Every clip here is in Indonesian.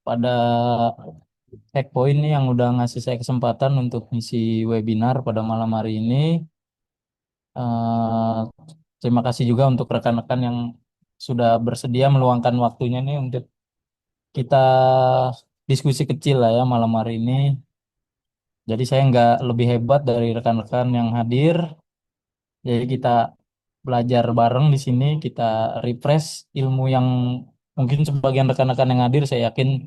pada Checkpoint nih yang udah ngasih saya kesempatan untuk ngisi webinar pada malam hari ini. Eh, Terima kasih juga untuk rekan-rekan yang sudah bersedia meluangkan waktunya nih untuk kita diskusi kecil lah ya malam hari ini. Jadi saya nggak lebih hebat dari rekan-rekan yang hadir. Jadi kita belajar bareng di sini, kita refresh ilmu yang mungkin sebagian rekan-rekan yang hadir saya yakin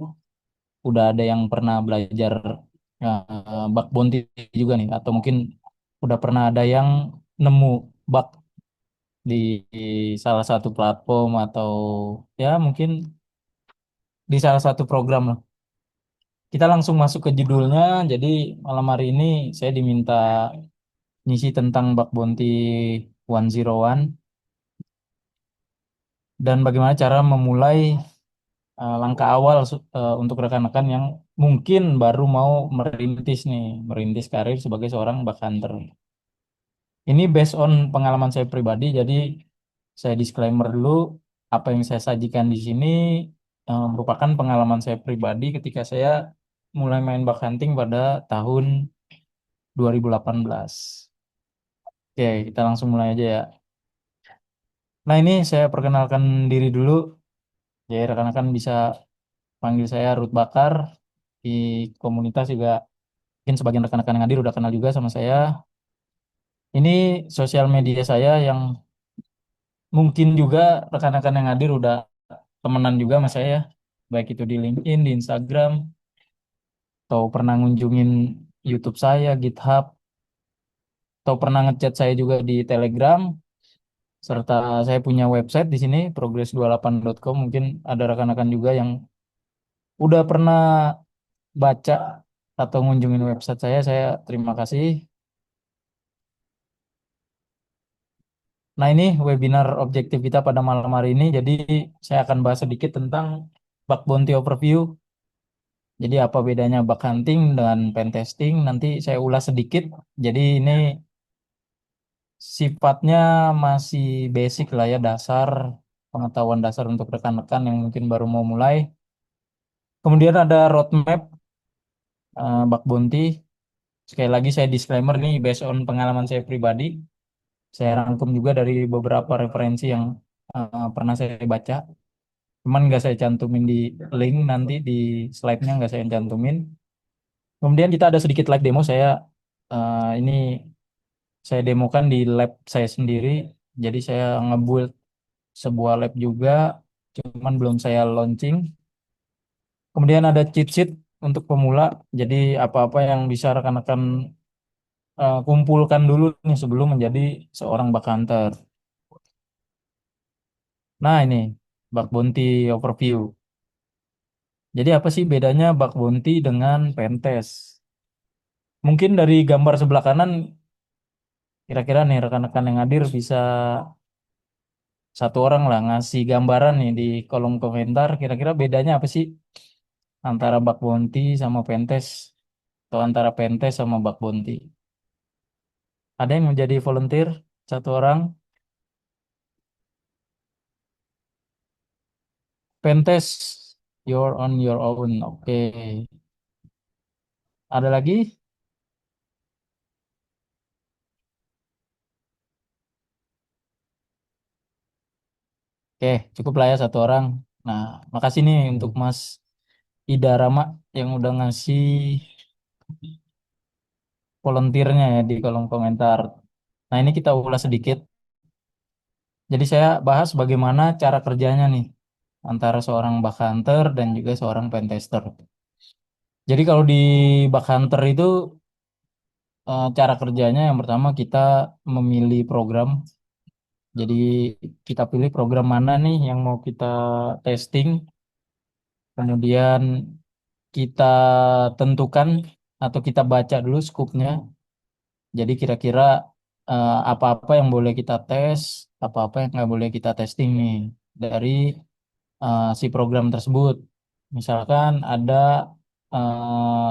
udah ada yang pernah belajar bug bounty juga nih, atau mungkin udah pernah ada yang nemu bug di salah satu platform atau ya mungkin di salah satu program lah. Kita langsung masuk ke judulnya. Jadi malam hari ini saya diminta ngisi tentang bug bounty 101 dan bagaimana cara memulai langkah awal untuk rekan-rekan yang mungkin baru mau merintis karir sebagai seorang bug hunter. Ini based on pengalaman saya pribadi, jadi saya disclaimer dulu, apa yang saya sajikan di sini merupakan pengalaman saya pribadi ketika saya mulai main bug hunting pada tahun 2018. Oke, kita langsung mulai aja ya. Nah, ini saya perkenalkan diri dulu, jadi rekan-rekan bisa panggil saya Ruth Bakar. Di komunitas juga mungkin sebagian rekan-rekan yang hadir udah kenal juga sama saya. Ini sosial media saya yang mungkin juga rekan-rekan yang hadir udah temenan juga sama saya, baik itu di LinkedIn, di Instagram, atau pernah ngunjungin YouTube saya, GitHub, atau pernah ngechat saya juga di Telegram, serta saya punya website di sini, progress28.com. Mungkin ada rekan-rekan juga yang udah pernah baca atau ngunjungin website saya terima kasih. Nah, ini webinar objektif kita pada malam hari ini. Jadi, saya akan bahas sedikit tentang bug bounty overview. Jadi, apa bedanya bug hunting dengan pen testing? Nanti saya ulas sedikit. Jadi, ini sifatnya masih basic lah ya, dasar pengetahuan dasar untuk rekan-rekan yang mungkin baru mau mulai. Kemudian ada roadmap bug bounty. Sekali lagi saya disclaimer nih based on pengalaman saya pribadi. Saya rangkum juga dari beberapa referensi yang pernah saya baca. Cuman nggak saya cantumin di link nanti di slide-nya nggak saya cantumin. Kemudian kita ada sedikit live demo ini saya demokan di lab saya sendiri. Jadi saya ngebuild sebuah lab juga, cuman belum saya launching. Kemudian ada cheat sheet untuk pemula. Jadi apa-apa yang bisa rekan-rekan kumpulkan dulu nih sebelum menjadi seorang bug hunter. Nah, ini bug bounty overview. Jadi apa sih bedanya bug bounty dengan pentest? Mungkin dari gambar sebelah kanan, kira-kira nih rekan-rekan yang hadir bisa satu orang lah ngasih gambaran nih di kolom komentar. Kira-kira bedanya apa sih antara bug bounty sama pentest atau antara pentest sama bug bounty? Ada yang menjadi volunteer? Satu orang. Pentest, you're on your own. Oke. Ada lagi? Oke, cukup lah ya satu orang. Nah, makasih nih untuk Mas Ida Rama yang udah ngasih volunteernya ya di kolom komentar. Nah, ini kita ulas sedikit. Jadi saya bahas bagaimana cara kerjanya nih antara seorang bug hunter dan juga seorang pentester. Jadi kalau di bug hunter itu cara kerjanya yang pertama kita memilih program. Jadi kita pilih program mana nih yang mau kita testing. Kemudian kita tentukan atau kita baca dulu skupnya. Jadi kira-kira apa-apa yang boleh kita tes, apa-apa yang nggak boleh kita testing nih dari si program tersebut. Misalkan ada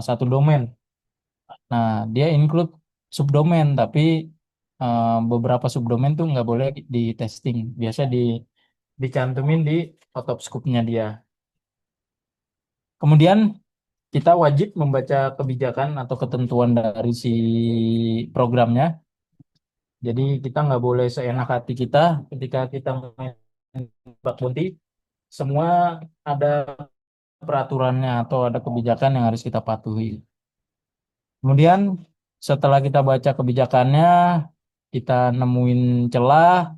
satu domain. Nah, dia include subdomain, tapi beberapa subdomain tuh nggak boleh di testing. Biasa dicantumin di out of scope-nya dia. Kemudian kita wajib membaca kebijakan atau ketentuan dari si programnya. Jadi kita nggak boleh seenak hati kita ketika kita main bak bounty. Semua ada peraturannya atau ada kebijakan yang harus kita patuhi. Kemudian setelah kita baca kebijakannya, kita nemuin celah,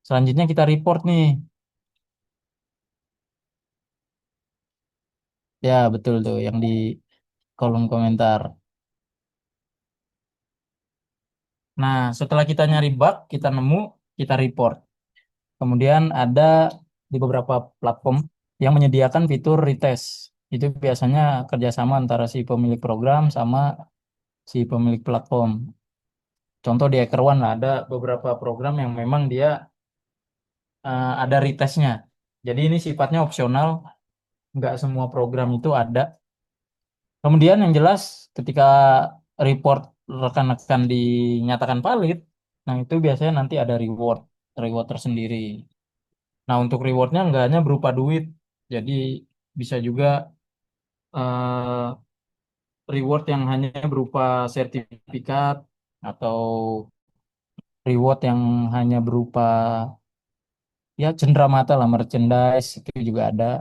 selanjutnya kita report nih. Ya, betul tuh yang di kolom komentar. Nah, setelah kita nyari bug, kita nemu, kita report. Kemudian ada di beberapa platform yang menyediakan fitur retest. Itu biasanya kerjasama antara si pemilik program sama si pemilik platform. Contoh di HackerOne lah, ada beberapa program yang memang dia ada retestnya. Jadi ini sifatnya opsional, nggak semua program itu ada. Kemudian yang jelas ketika report rekan-rekan dinyatakan valid, nah itu biasanya nanti ada reward tersendiri. Nah untuk rewardnya nggak hanya berupa duit, jadi bisa juga eh, reward yang hanya berupa sertifikat atau reward yang hanya berupa ya cenderamata lah merchandise itu juga ada.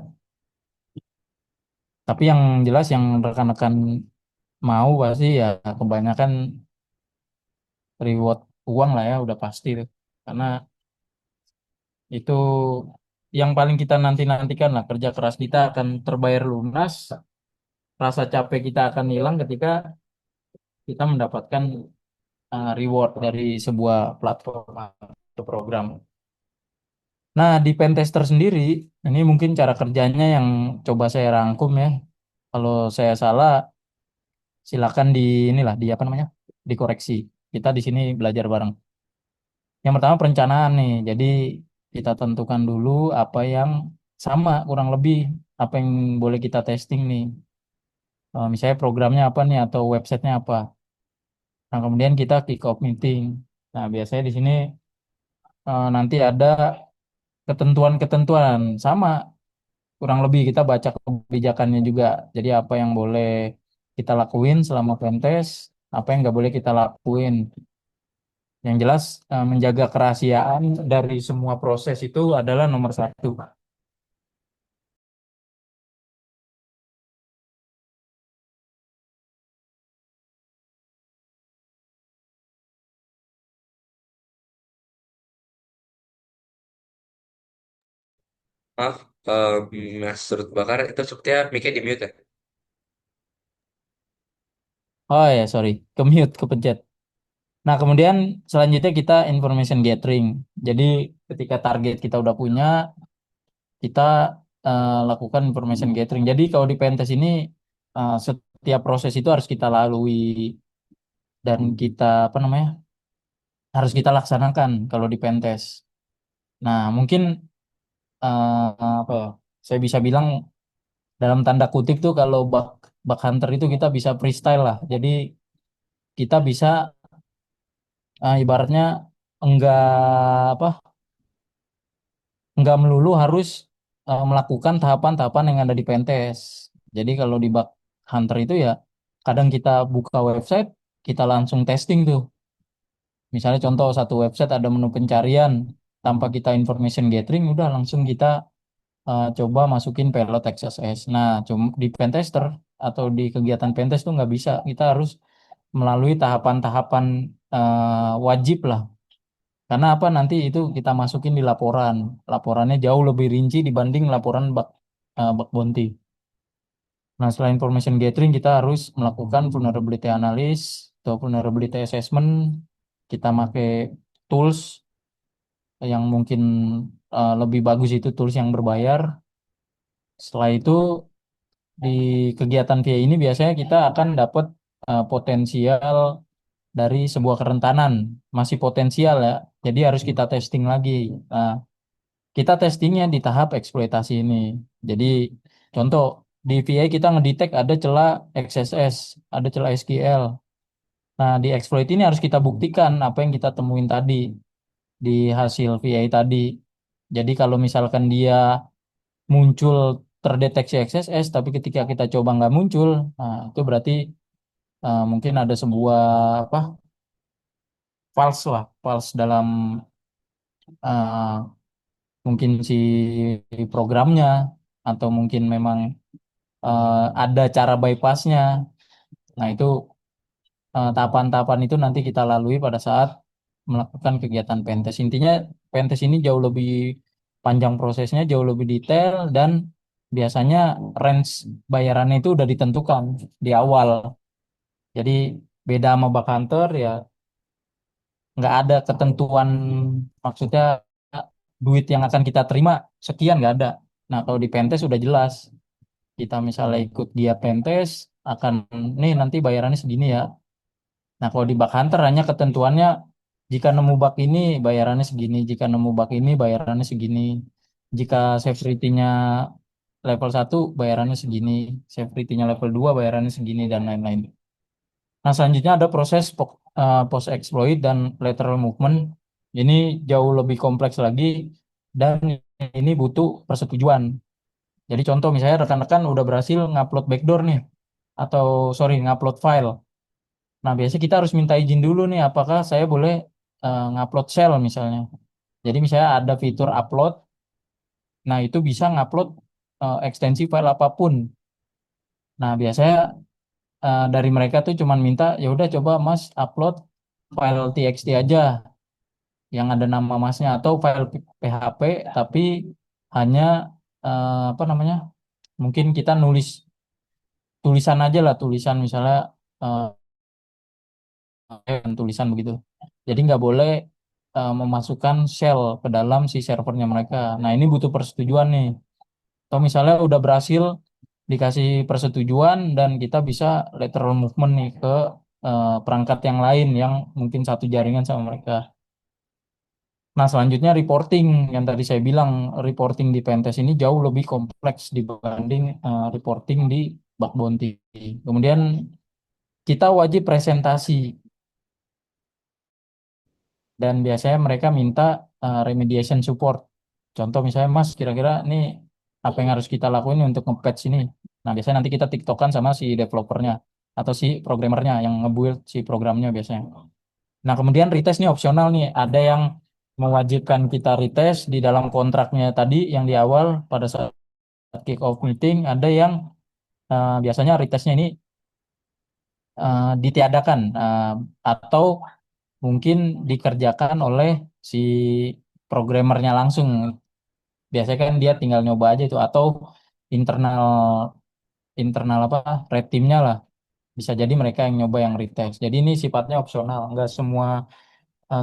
Tapi yang jelas yang rekan-rekan mau pasti ya kebanyakan reward uang lah ya udah pasti tuh. Karena itu yang paling kita nanti-nantikan lah kerja keras kita akan terbayar lunas, rasa capek kita akan hilang ketika kita mendapatkan reward dari sebuah platform atau program. Nah, di Pentester sendiri, ini mungkin cara kerjanya yang coba saya rangkum ya. Kalau saya salah, silakan di inilah di apa namanya? Dikoreksi. Kita di sini belajar bareng. Yang pertama perencanaan nih. Jadi kita tentukan dulu apa yang sama kurang lebih apa yang boleh kita testing nih. Misalnya programnya apa nih atau websitenya apa. Nah, kemudian kita kick off meeting. Nah, biasanya di sini nanti ada ketentuan-ketentuan sama kurang lebih kita baca kebijakannya juga. Jadi apa yang boleh kita lakuin selama pentest, apa yang nggak boleh kita lakuin. Yang jelas menjaga kerahasiaan dari semua proses itu adalah nomor satu. Maaf, Mas Surut Bakar, itu sepertinya mic-nya di mute ya? Oh ya, sorry, ke mute, kepencet. Nah, kemudian selanjutnya kita information gathering. Jadi ketika target kita udah punya, kita lakukan information gathering. Jadi kalau di Pentes ini setiap proses itu harus kita lalui dan kita apa namanya harus kita laksanakan kalau di Pentes. Nah, mungkin apa ya? Saya bisa bilang dalam tanda kutip tuh kalau bug hunter itu kita bisa freestyle lah. Jadi kita bisa ibaratnya enggak apa nggak melulu harus melakukan tahapan-tahapan yang ada di Pentes. Jadi kalau di Bug Hunter itu ya kadang kita buka website, kita langsung testing tuh. Misalnya contoh satu website ada menu pencarian, tanpa kita information gathering, udah langsung kita coba masukin payload XSS. Nah, cuma di Pentester atau di kegiatan Pentest tuh nggak bisa. Kita harus melalui tahapan-tahapan wajib lah karena apa nanti itu kita masukin di laporan. Laporannya jauh lebih rinci dibanding laporan bug bounty. Nah, setelah information gathering kita harus melakukan vulnerability analysis atau vulnerability assessment. Kita pakai tools yang mungkin lebih bagus itu tools yang berbayar. Setelah itu di kegiatan VA ini biasanya kita akan dapat potensial dari sebuah kerentanan. Masih potensial ya. Jadi harus kita testing lagi. Nah, kita testingnya di tahap eksploitasi ini. Jadi contoh di VA kita ngedetect ada celah XSS, ada celah SQL. Nah di exploit ini harus kita buktikan apa yang kita temuin tadi di hasil VA tadi. Jadi kalau misalkan dia muncul terdeteksi XSS, tapi ketika kita coba nggak muncul, nah itu berarti mungkin ada sebuah apa false lah, false dalam eh, mungkin si programnya atau mungkin memang ada cara bypassnya. Nah itu tahapan-tahapan itu nanti kita lalui pada saat melakukan kegiatan pentest. Intinya pentest ini jauh lebih panjang prosesnya, jauh lebih detail dan biasanya range bayarannya itu udah ditentukan di awal. Jadi beda sama bug hunter ya nggak ada ketentuan maksudnya duit yang akan kita terima sekian nggak ada. Nah kalau di pentest udah jelas kita misalnya ikut dia pentest akan nih nanti bayarannya segini ya. Nah, kalau di bug hunter hanya ketentuannya jika nemu bug ini bayarannya segini, jika nemu bug ini bayarannya segini. Jika severity-nya level 1 bayarannya segini, severity-nya level 2 bayarannya segini dan lain-lain. Nah, selanjutnya ada proses post exploit dan lateral movement. Ini jauh lebih kompleks lagi dan ini butuh persetujuan. Jadi contoh misalnya rekan-rekan udah berhasil ngupload backdoor nih atau sorry ngupload file. Nah, biasanya kita harus minta izin dulu nih, apakah saya boleh ngupload shell misalnya. Jadi misalnya ada fitur upload, nah itu bisa ngupload ekstensi file apapun. Nah, biasanya dari mereka tuh cuman minta, ya udah coba Mas upload file txt aja yang ada nama Masnya atau file PHP tapi hanya apa namanya? Mungkin kita nulis tulisan aja lah, tulisan misalnya eh, tulisan begitu. Jadi nggak boleh memasukkan shell ke dalam si servernya mereka. Nah ini butuh persetujuan nih. Atau misalnya udah berhasil dikasih persetujuan dan kita bisa lateral movement nih ke perangkat yang lain yang mungkin satu jaringan sama mereka. Nah selanjutnya reporting yang tadi saya bilang reporting di Pentest ini jauh lebih kompleks dibanding reporting di bug bounty. Kemudian kita wajib presentasi dan biasanya mereka minta remediation support. Contoh misalnya, Mas, kira-kira nih apa yang harus kita lakuin untuk nge-patch ini? Nah, biasanya nanti kita tiktokan sama si developernya atau si programmernya yang nge-build si programnya biasanya. Nah, kemudian retest nih opsional nih. Ada yang mewajibkan kita retest di dalam kontraknya tadi yang di awal pada saat kick off meeting. Ada yang biasanya retestnya ini ditiadakan atau mungkin dikerjakan oleh si programmernya langsung. Biasanya kan dia tinggal nyoba aja itu atau internal internal apa red teamnya lah. Bisa jadi mereka yang nyoba yang retest. Jadi ini sifatnya opsional. Nggak semua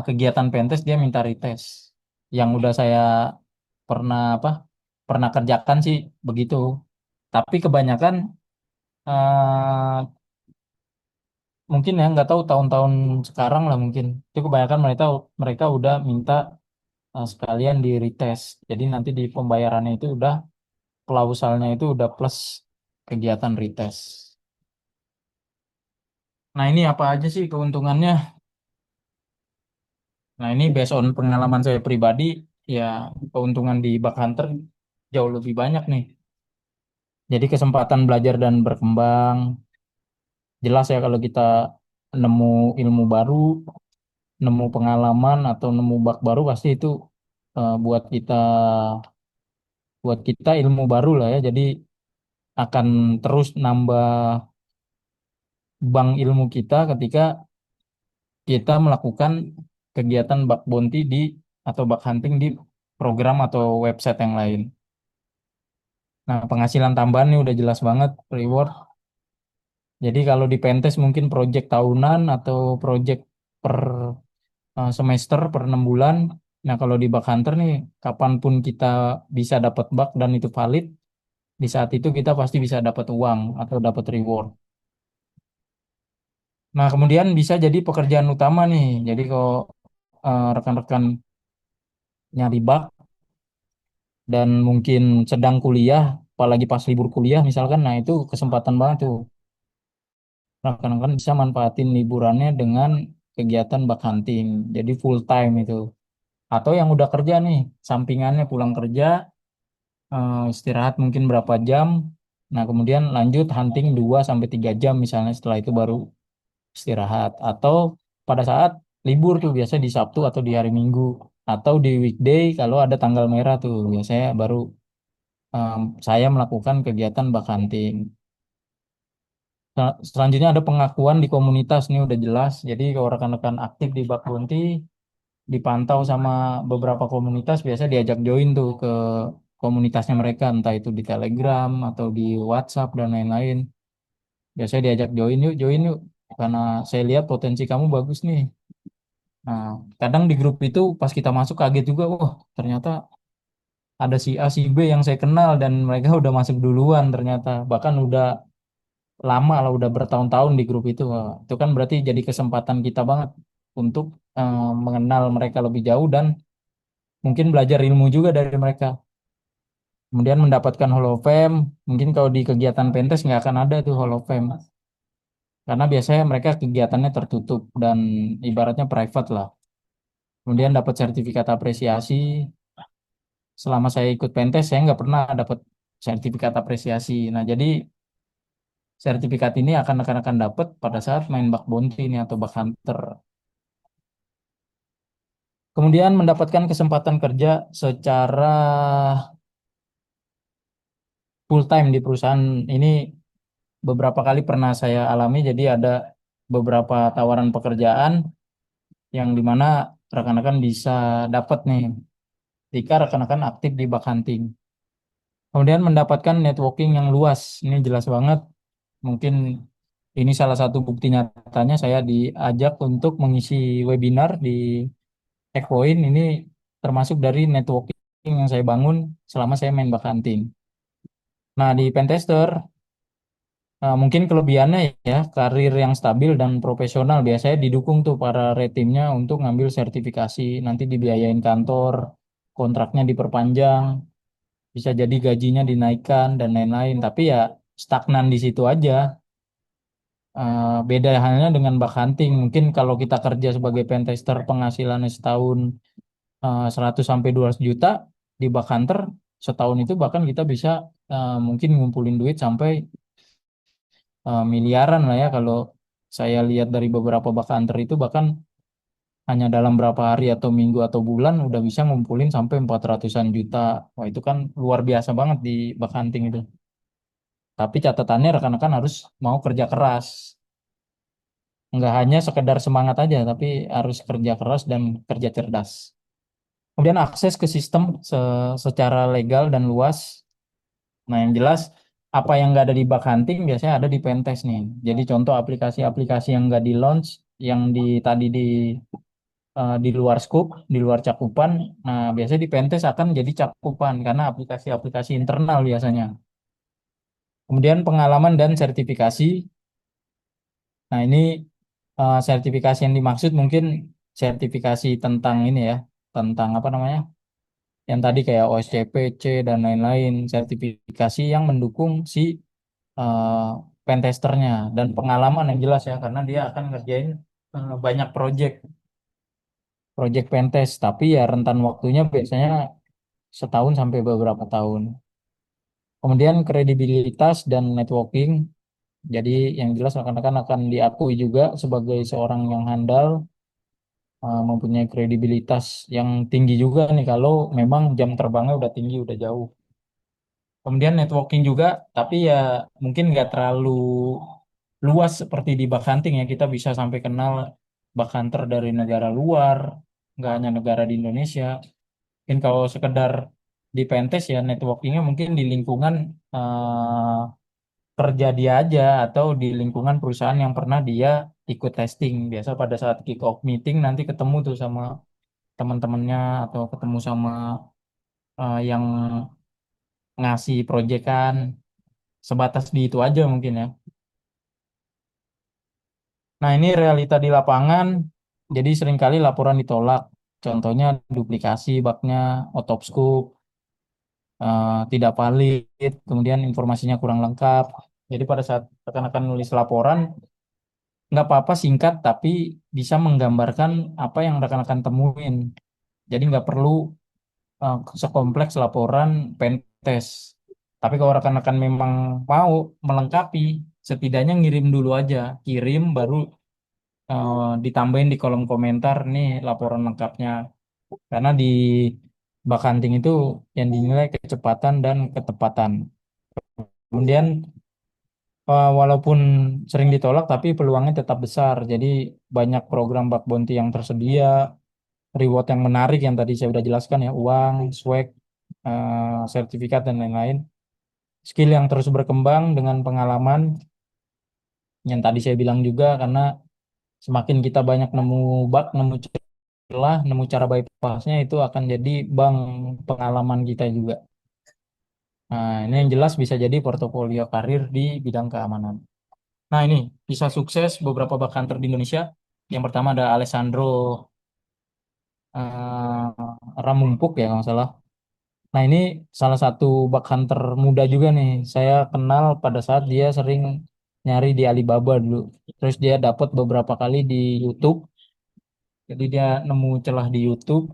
kegiatan pentest dia minta retest. Yang udah saya pernah apa pernah kerjakan sih begitu. Tapi kebanyakan eh, mungkin ya nggak tahu tahun-tahun sekarang lah mungkin. Itu kebanyakan mereka mereka udah minta sekalian di retest. Jadi nanti di pembayarannya itu udah klausalnya itu udah plus kegiatan retest. Nah ini apa aja sih keuntungannya? Nah ini based on pengalaman saya pribadi, ya keuntungan di Bug Hunter jauh lebih banyak nih. Jadi kesempatan belajar dan berkembang, jelas ya kalau kita nemu ilmu baru, nemu pengalaman atau nemu bug baru pasti itu eh, buat kita buat kita ilmu baru lah ya. Jadi akan terus nambah bank ilmu kita ketika kita melakukan kegiatan bug bounty di atau bug hunting di program atau website yang lain. Nah, penghasilan tambahan ini udah jelas banget reward. Jadi kalau di Pentes mungkin project tahunan atau project per semester per 6 bulan. Nah, kalau di Bug Hunter nih, kapanpun kita bisa dapat bug dan itu valid, di saat itu kita pasti bisa dapat uang atau dapat reward. Nah, kemudian bisa jadi pekerjaan utama nih. Jadi kalau rekan-rekan nyari bug dan mungkin sedang kuliah, apalagi pas libur kuliah misalkan, nah itu kesempatan banget tuh. Rekan-rekan bisa manfaatin liburannya dengan kegiatan bug hunting. Jadi full time itu. Atau yang udah kerja nih, sampingannya pulang kerja, istirahat mungkin berapa jam. Nah, kemudian lanjut hunting 2 sampai 3 jam misalnya, setelah itu baru istirahat. Atau pada saat libur tuh biasa di Sabtu atau di hari Minggu atau di weekday kalau ada tanggal merah tuh biasanya baru em, saya melakukan kegiatan bug hunting. Selanjutnya ada pengakuan di komunitas, ini udah jelas. Jadi kalau rekan-rekan aktif di bug bounty dipantau sama beberapa komunitas, biasa diajak join tuh ke komunitasnya mereka, entah itu di Telegram atau di WhatsApp dan lain-lain. Biasanya diajak join yuk, karena saya lihat potensi kamu bagus nih. Nah, kadang di grup itu pas kita masuk kaget juga, wah ternyata ada si A, si B yang saya kenal dan mereka udah masuk duluan ternyata. Bahkan udah lama lah, udah bertahun-tahun di grup itu. Wah, itu kan berarti jadi kesempatan kita banget untuk mengenal mereka lebih jauh dan mungkin belajar ilmu juga dari mereka. Kemudian mendapatkan holofem, mungkin kalau di kegiatan pentas nggak akan ada tuh holofem. Karena biasanya mereka kegiatannya tertutup dan ibaratnya private lah. Kemudian dapat sertifikat apresiasi. Selama saya ikut pentas, saya nggak pernah dapat sertifikat apresiasi. Nah, jadi sertifikat ini akan dapat pada saat main bug bounty ini atau bug hunter. Kemudian mendapatkan kesempatan kerja secara full time di perusahaan ini beberapa kali pernah saya alami. Jadi ada beberapa tawaran pekerjaan yang dimana rekan-rekan bisa dapat nih jika rekan-rekan aktif di bug hunting. Kemudian mendapatkan networking yang luas. Ini jelas banget. Mungkin ini salah satu bukti nyatanya saya diajak untuk mengisi webinar di Checkpoint. Ini termasuk dari networking yang saya bangun selama saya main bug hunting. Nah, di Pentester mungkin kelebihannya ya karir yang stabil dan profesional, biasanya didukung tuh para retimnya untuk ngambil sertifikasi, nanti dibiayain kantor, kontraknya diperpanjang, bisa jadi gajinya dinaikkan dan lain-lain. Tapi ya stagnan di situ aja. Beda halnya dengan bug hunting. Mungkin kalau kita kerja sebagai pentester penghasilannya setahun 100 sampai 200 juta, di bug hunter setahun itu bahkan kita bisa mungkin ngumpulin duit sampai miliaran lah ya. Kalau saya lihat dari beberapa bug hunter itu bahkan hanya dalam berapa hari atau minggu atau bulan udah bisa ngumpulin sampai 400-an juta. Wah, itu kan luar biasa banget di bug hunting itu. Tapi catatannya rekan-rekan harus mau kerja keras. Nggak hanya sekedar semangat aja, tapi harus kerja keras dan kerja cerdas. Kemudian akses ke sistem secara legal dan luas. Nah, yang jelas apa yang nggak ada di bug hunting biasanya ada di pentest nih. Jadi contoh aplikasi-aplikasi yang nggak di launch, yang tadi di luar scope, di luar cakupan. Nah, biasanya di pentest akan jadi cakupan karena aplikasi-aplikasi internal biasanya. Kemudian pengalaman dan sertifikasi. Nah, ini sertifikasi yang dimaksud mungkin sertifikasi tentang ini ya, tentang apa namanya? Yang tadi kayak OSCP, C dan lain-lain, sertifikasi yang mendukung si eh, pentesternya dan pengalaman yang jelas ya, karena dia akan ngerjain banyak project pentest, tapi ya rentan waktunya biasanya setahun sampai beberapa tahun. Kemudian kredibilitas dan networking. Jadi yang jelas rekan-rekan akan diakui juga sebagai seorang yang handal, mempunyai kredibilitas yang tinggi juga nih kalau memang jam terbangnya udah tinggi, udah jauh. Kemudian networking juga, tapi ya mungkin nggak terlalu luas seperti di bug hunting ya. Kita bisa sampai kenal bug hunter dari negara luar, nggak hanya negara di Indonesia. Mungkin kalau sekedar di Pentes ya networkingnya mungkin di lingkungan kerja dia aja atau di lingkungan perusahaan yang pernah dia ikut testing. Biasa pada saat kick off meeting nanti ketemu tuh sama teman-temannya atau ketemu sama yang ngasih proyekan, sebatas di itu aja mungkin ya. Nah, ini realita di lapangan. Jadi seringkali laporan ditolak. Contohnya duplikasi bugnya, out of scope, tidak valid, kemudian informasinya kurang lengkap. Jadi pada saat rekan-rekan nulis laporan, nggak apa-apa singkat, tapi bisa menggambarkan apa yang rekan-rekan temuin. Jadi nggak perlu sekompleks laporan Pentes. Tapi kalau rekan-rekan memang mau melengkapi, setidaknya ngirim dulu aja, kirim baru ditambahin di kolom komentar nih laporan lengkapnya. Karena di bakanting itu yang dinilai kecepatan dan ketepatan. Kemudian walaupun sering ditolak, tapi peluangnya tetap besar. Jadi banyak program bug bounty yang tersedia, reward yang menarik yang tadi saya sudah jelaskan ya, uang, swag, sertifikat dan lain-lain. Skill yang terus berkembang dengan pengalaman yang tadi saya bilang juga karena semakin kita banyak nemu bug, nemu celah, nemu cara bypassnya itu akan jadi bank pengalaman kita juga. Nah, ini yang jelas bisa jadi portofolio karir di bidang keamanan. Nah, ini bisa sukses beberapa bug hunter di Indonesia. Yang pertama ada Alessandro Ramumpuk ya kalau nggak salah. Nah, ini salah satu bug hunter muda juga nih. Saya kenal pada saat dia sering nyari di Alibaba dulu. Terus dia dapat beberapa kali di YouTube. Jadi dia nemu celah di YouTube.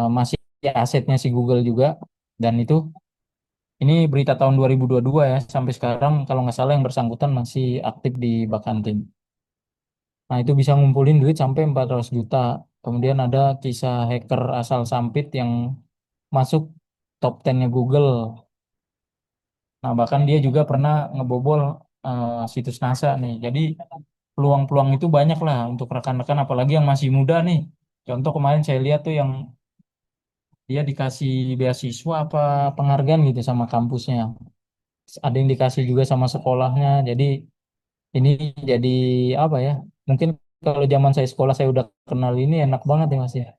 Masih asetnya si Google juga. Dan itu ini berita tahun 2022 ya. Sampai sekarang kalau nggak salah yang bersangkutan masih aktif di bug hunting. Nah, itu bisa ngumpulin duit sampai 400 juta. Kemudian ada kisah hacker asal Sampit yang masuk top 10-nya Google. Nah, bahkan dia juga pernah ngebobol situs NASA nih. Jadi, peluang-peluang itu banyak lah untuk rekan-rekan, apalagi yang masih muda nih. Contoh kemarin saya lihat tuh yang dia dikasih beasiswa apa penghargaan gitu sama kampusnya. Ada yang dikasih juga sama sekolahnya. Jadi, ini jadi apa ya? Mungkin kalau zaman saya sekolah saya udah kenal ini enak banget ya Mas ya.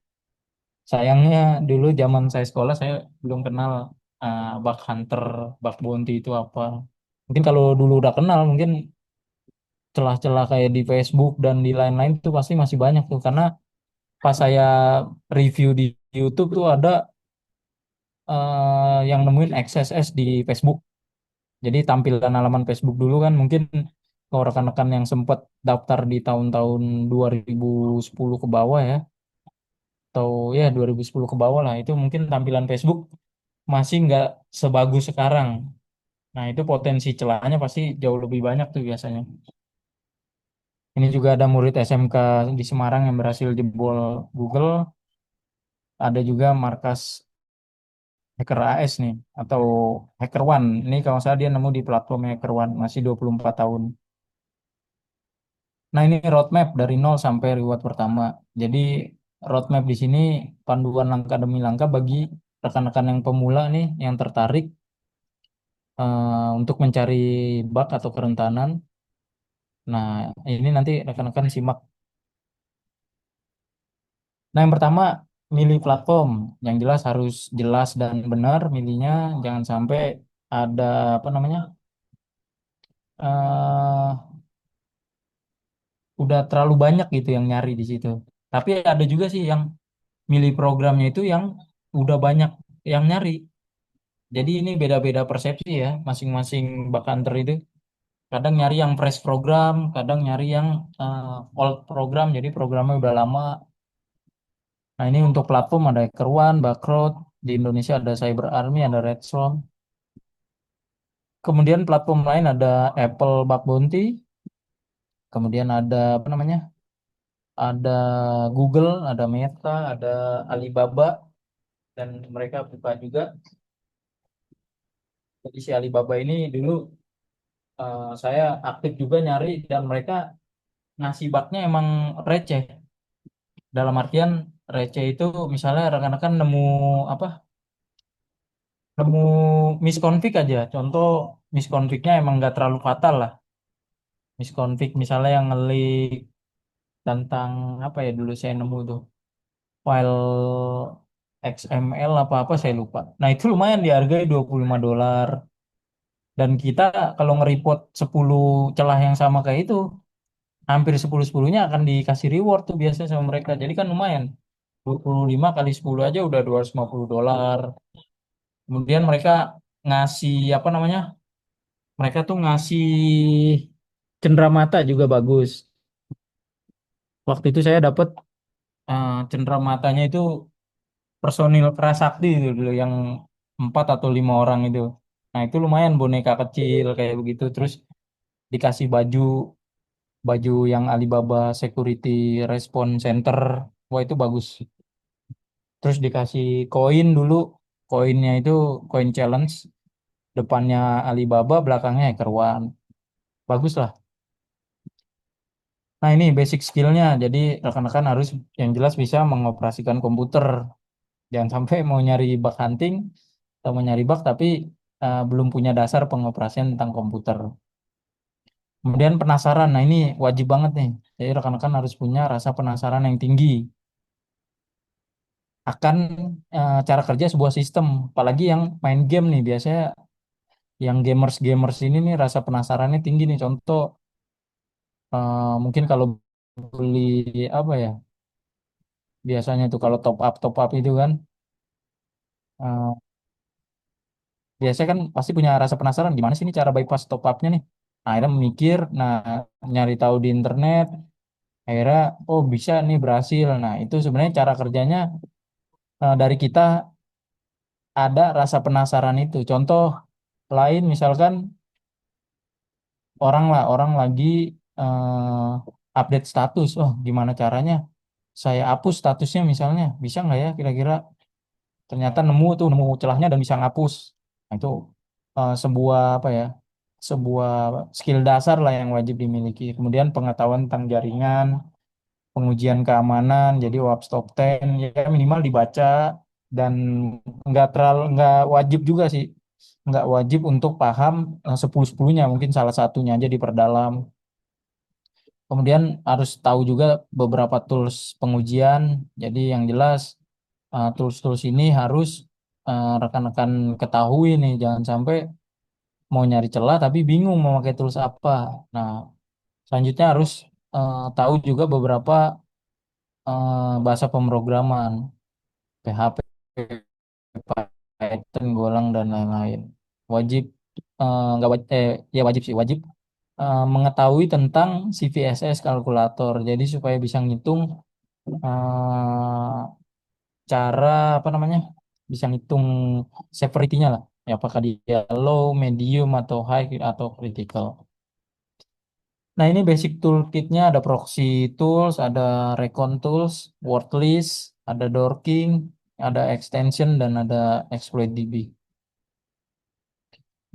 Sayangnya dulu zaman saya sekolah saya belum kenal bug hunter, bug bounty itu apa. Mungkin kalau dulu udah kenal mungkin celah-celah kayak di Facebook dan di lain-lain itu pasti masih banyak tuh karena pas saya review di YouTube tuh ada yang nemuin XSS di Facebook. Jadi tampilan halaman Facebook dulu kan mungkin kalau rekan-rekan yang sempat daftar di tahun-tahun 2010 ke bawah ya atau ya 2010 ke bawah lah itu mungkin tampilan Facebook masih nggak sebagus sekarang. Nah, itu potensi celahnya pasti jauh lebih banyak tuh biasanya. Ini juga ada murid SMK di Semarang yang berhasil jebol Google. Ada juga markas Hacker AS nih, atau Hacker One. Ini kalau saya dia nemu di platform Hacker One, masih 24 tahun. Nah, ini roadmap dari nol sampai reward pertama. Jadi, roadmap di sini panduan langkah demi langkah bagi rekan-rekan yang pemula nih, yang tertarik untuk mencari bug atau kerentanan. Nah, ini nanti rekan-rekan simak. Nah, yang pertama, milih platform. Yang jelas harus jelas dan benar milihnya. Jangan sampai ada apa namanya, eh udah terlalu banyak gitu yang nyari di situ. Tapi ada juga sih yang milih programnya itu yang udah banyak yang nyari. Jadi ini beda-beda persepsi ya, masing-masing bakanter itu. Kadang nyari yang fresh program, kadang nyari yang old program, jadi programnya udah lama. Nah, ini untuk platform ada HackerOne, Backrot, di Indonesia ada Cyber Army, ada Redstorm. Kemudian platform lain ada Apple Bug Bounty, kemudian ada apa namanya? Ada Google, ada Meta, ada Alibaba dan mereka buka juga. Jadi si Alibaba ini dulu saya aktif juga nyari dan mereka ngasih bugnya emang receh. Dalam artian receh itu misalnya rekan-rekan nemu apa? Nemu misconfig aja. Contoh misconfignya emang nggak terlalu fatal lah. Misconfig misalnya yang ngelik tentang apa ya dulu saya nemu tuh file XML apa-apa saya lupa. Nah, itu lumayan dihargai $25. Dan kita kalau nge-report 10 celah yang sama kayak itu, hampir 10-10-nya akan dikasih reward tuh biasanya sama mereka. Jadi kan lumayan. 25 kali 10 aja udah $250. Kemudian mereka ngasih apa namanya? Mereka tuh ngasih cenderamata juga bagus. Waktu itu saya dapat cendeраmatanya itu personil Kerasakti itu dulu yang 4 atau 5 orang itu. Nah itu lumayan boneka kecil kayak begitu. Terus dikasih baju baju yang Alibaba Security Response Center. Wah itu bagus. Terus dikasih koin dulu. Koinnya itu koin challenge. Depannya Alibaba, belakangnya Hacker One. Bagus lah. Nah ini basic skillnya. Jadi rekan-rekan harus yang jelas bisa mengoperasikan komputer. Jangan sampai mau nyari bug hunting atau mau nyari bug tapi belum punya dasar pengoperasian tentang komputer. Kemudian penasaran. Nah ini wajib banget nih. Jadi rekan-rekan harus punya rasa penasaran yang tinggi akan cara kerja sebuah sistem. Apalagi yang main game nih, biasanya yang gamers-gamers ini nih rasa penasarannya tinggi nih. Contoh mungkin kalau beli apa ya, biasanya tuh kalau top up itu kan eh, biasanya kan pasti punya rasa penasaran gimana sih ini cara bypass top upnya nih. Nah, akhirnya mikir, nah nyari tahu di internet, akhirnya oh bisa nih berhasil. Nah itu sebenarnya cara kerjanya dari kita ada rasa penasaran itu. Contoh lain misalkan orang lagi update status. Oh, gimana caranya? Saya hapus statusnya misalnya. Bisa nggak ya kira-kira? Ternyata nemu celahnya dan bisa ngapus. Nah, itu sebuah apa ya? Sebuah skill dasar lah yang wajib dimiliki. Kemudian pengetahuan tentang jaringan, pengujian keamanan, jadi WAPS Top 10 ya minimal dibaca dan nggak wajib juga sih. Nggak wajib untuk paham 10-10-nya, mungkin salah satunya aja diperdalam. Kemudian harus tahu juga beberapa tools pengujian. Jadi yang jelas tools-tools ini harus rekan-rekan ketahui nih, jangan sampai mau nyari celah tapi bingung mau pakai tools apa. Nah, selanjutnya harus tahu juga beberapa bahasa pemrograman, PHP, Python, Golang dan lain-lain. Wajib nggak wajib ya wajib sih wajib mengetahui tentang CVSS kalkulator. Jadi supaya bisa ngitung eh, cara apa namanya bisa ngitung severity-nya lah. Ya, apakah dia low, medium atau high atau critical. Nah ini basic toolkitnya ada proxy tools, ada recon tools, word list, ada dorking, ada extension dan ada exploit DB.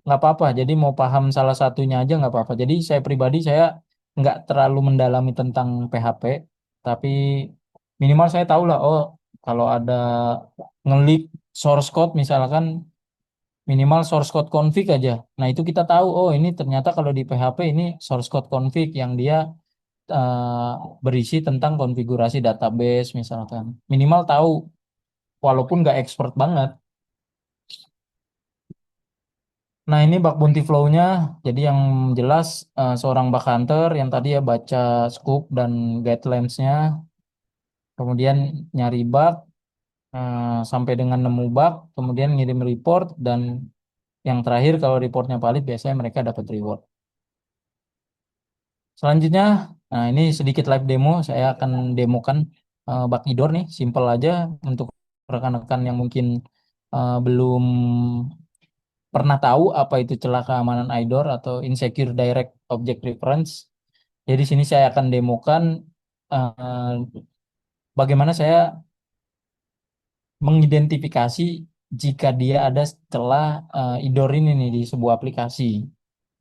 Nggak apa-apa. Jadi mau paham salah satunya aja nggak apa-apa. Jadi saya pribadi saya nggak terlalu mendalami tentang PHP, tapi minimal saya tahu lah. Oh, kalau ada ngelik source code misalkan minimal source code config aja. Nah itu kita tahu. Oh ini ternyata kalau di PHP ini source code config yang dia eh, berisi tentang konfigurasi database misalkan. Minimal tahu walaupun nggak expert banget. Nah, ini bug bounty flow-nya. Jadi yang jelas seorang bug hunter yang tadi ya baca scope dan guidelines-nya, kemudian nyari bug sampai dengan nemu bug, kemudian ngirim report dan yang terakhir kalau reportnya valid biasanya mereka dapat reward. Selanjutnya, nah ini sedikit live demo. Saya akan demokan bug idor nih, simple aja untuk rekan-rekan yang mungkin belum pernah tahu apa itu celah keamanan IDOR atau Insecure Direct Object Reference. Jadi di sini saya akan demokan eh, bagaimana saya mengidentifikasi jika dia ada celah IDOR ini nih di sebuah aplikasi.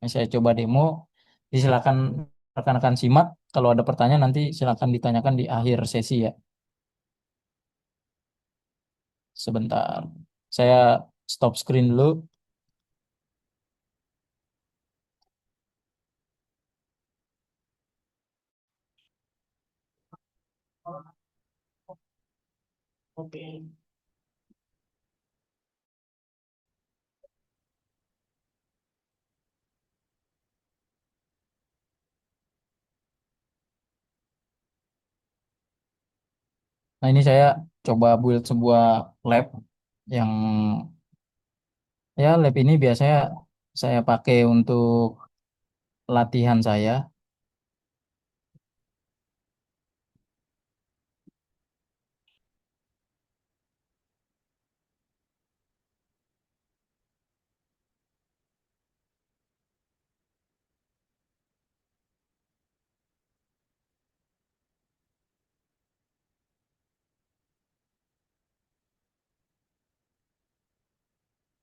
Nah, saya coba demo. Jadi silakan rekan-rekan simak. Kalau ada pertanyaan nanti silakan ditanyakan di akhir sesi ya. Sebentar. Saya stop screen dulu. Oke. Nah, ini saya coba build sebuah lab yang ya lab ini biasanya saya pakai untuk latihan saya.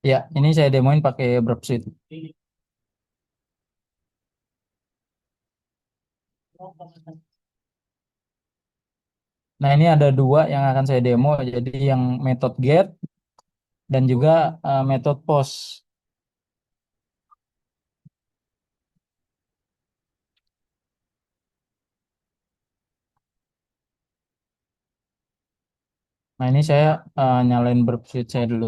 Ya, ini saya demoin pakai Burp Suite. Nah, ini ada dua yang akan saya demo. Jadi yang method get dan juga method post. Nah, ini saya nyalain Burp Suite saya dulu.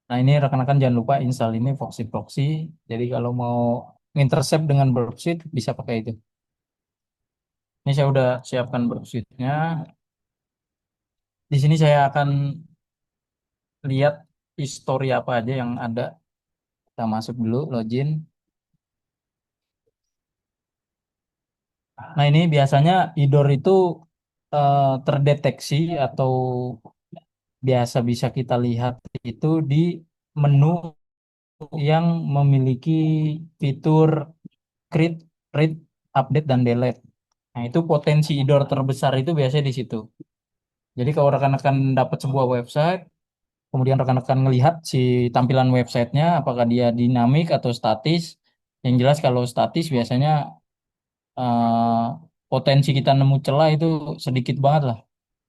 Nah, ini rekan-rekan jangan lupa install ini Foxy Proxy. Jadi kalau mau intercept dengan Burp Suite bisa pakai itu. Ini saya udah siapkan Burp Suite-nya. Di sini saya akan lihat histori apa aja yang ada. Kita masuk dulu, login. Nah, ini biasanya IDOR itu terdeteksi atau biasa bisa kita lihat itu di menu yang memiliki fitur create, read, update, dan delete. Nah, itu potensi IDOR terbesar itu biasanya di situ. Jadi kalau rekan-rekan dapat sebuah website, kemudian rekan-rekan ngelihat si tampilan websitenya, apakah dia dinamik atau statis. Yang jelas kalau statis biasanya eh, potensi kita nemu celah itu sedikit banget lah.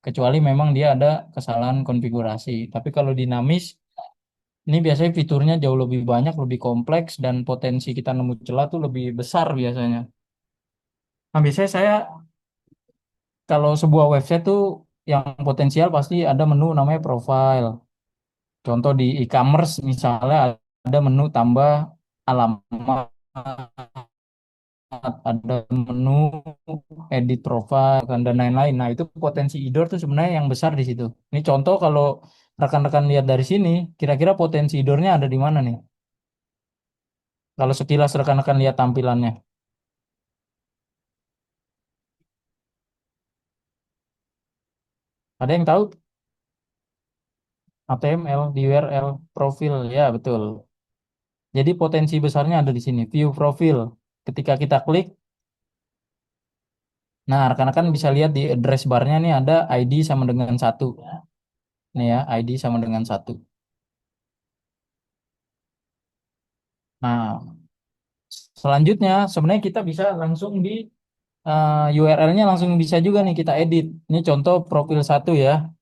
Kecuali memang dia ada kesalahan konfigurasi. Tapi kalau dinamis, ini biasanya fiturnya jauh lebih banyak, lebih kompleks, dan potensi kita nemu celah tuh lebih besar biasanya. Nah, biasanya saya kalau sebuah website tuh yang potensial pasti ada menu namanya profile. Contoh di e-commerce misalnya ada menu tambah alamat, ada menu edit profile dan lain-lain. Nah, itu potensi idor tuh sebenarnya yang besar di situ. Ini contoh kalau rekan-rekan lihat dari sini, kira-kira potensi idornya ada di mana nih? Kalau sekilas rekan-rekan lihat tampilannya. Ada yang tahu? HTML di URL profil, ya betul. Jadi potensi besarnya ada di sini, view profil. Ketika kita klik, nah rekan-rekan bisa lihat di address barnya nih ada ID sama dengan satu. Nih ya, ID sama dengan satu. Nah, selanjutnya sebenarnya kita bisa langsung di URL-nya langsung bisa juga nih kita edit. Ini contoh profil satu ya.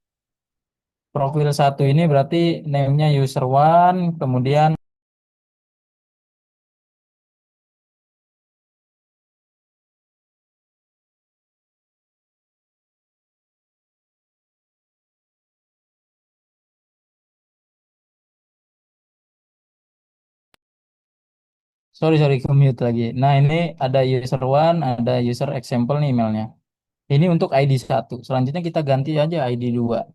Profil satu ini berarti name-nya user one, kemudian sorry sorry ke mute lagi. Nah, ini ada user one, ada user example nih emailnya. Ini untuk ID satu. Selanjutnya kita ganti aja ID dua.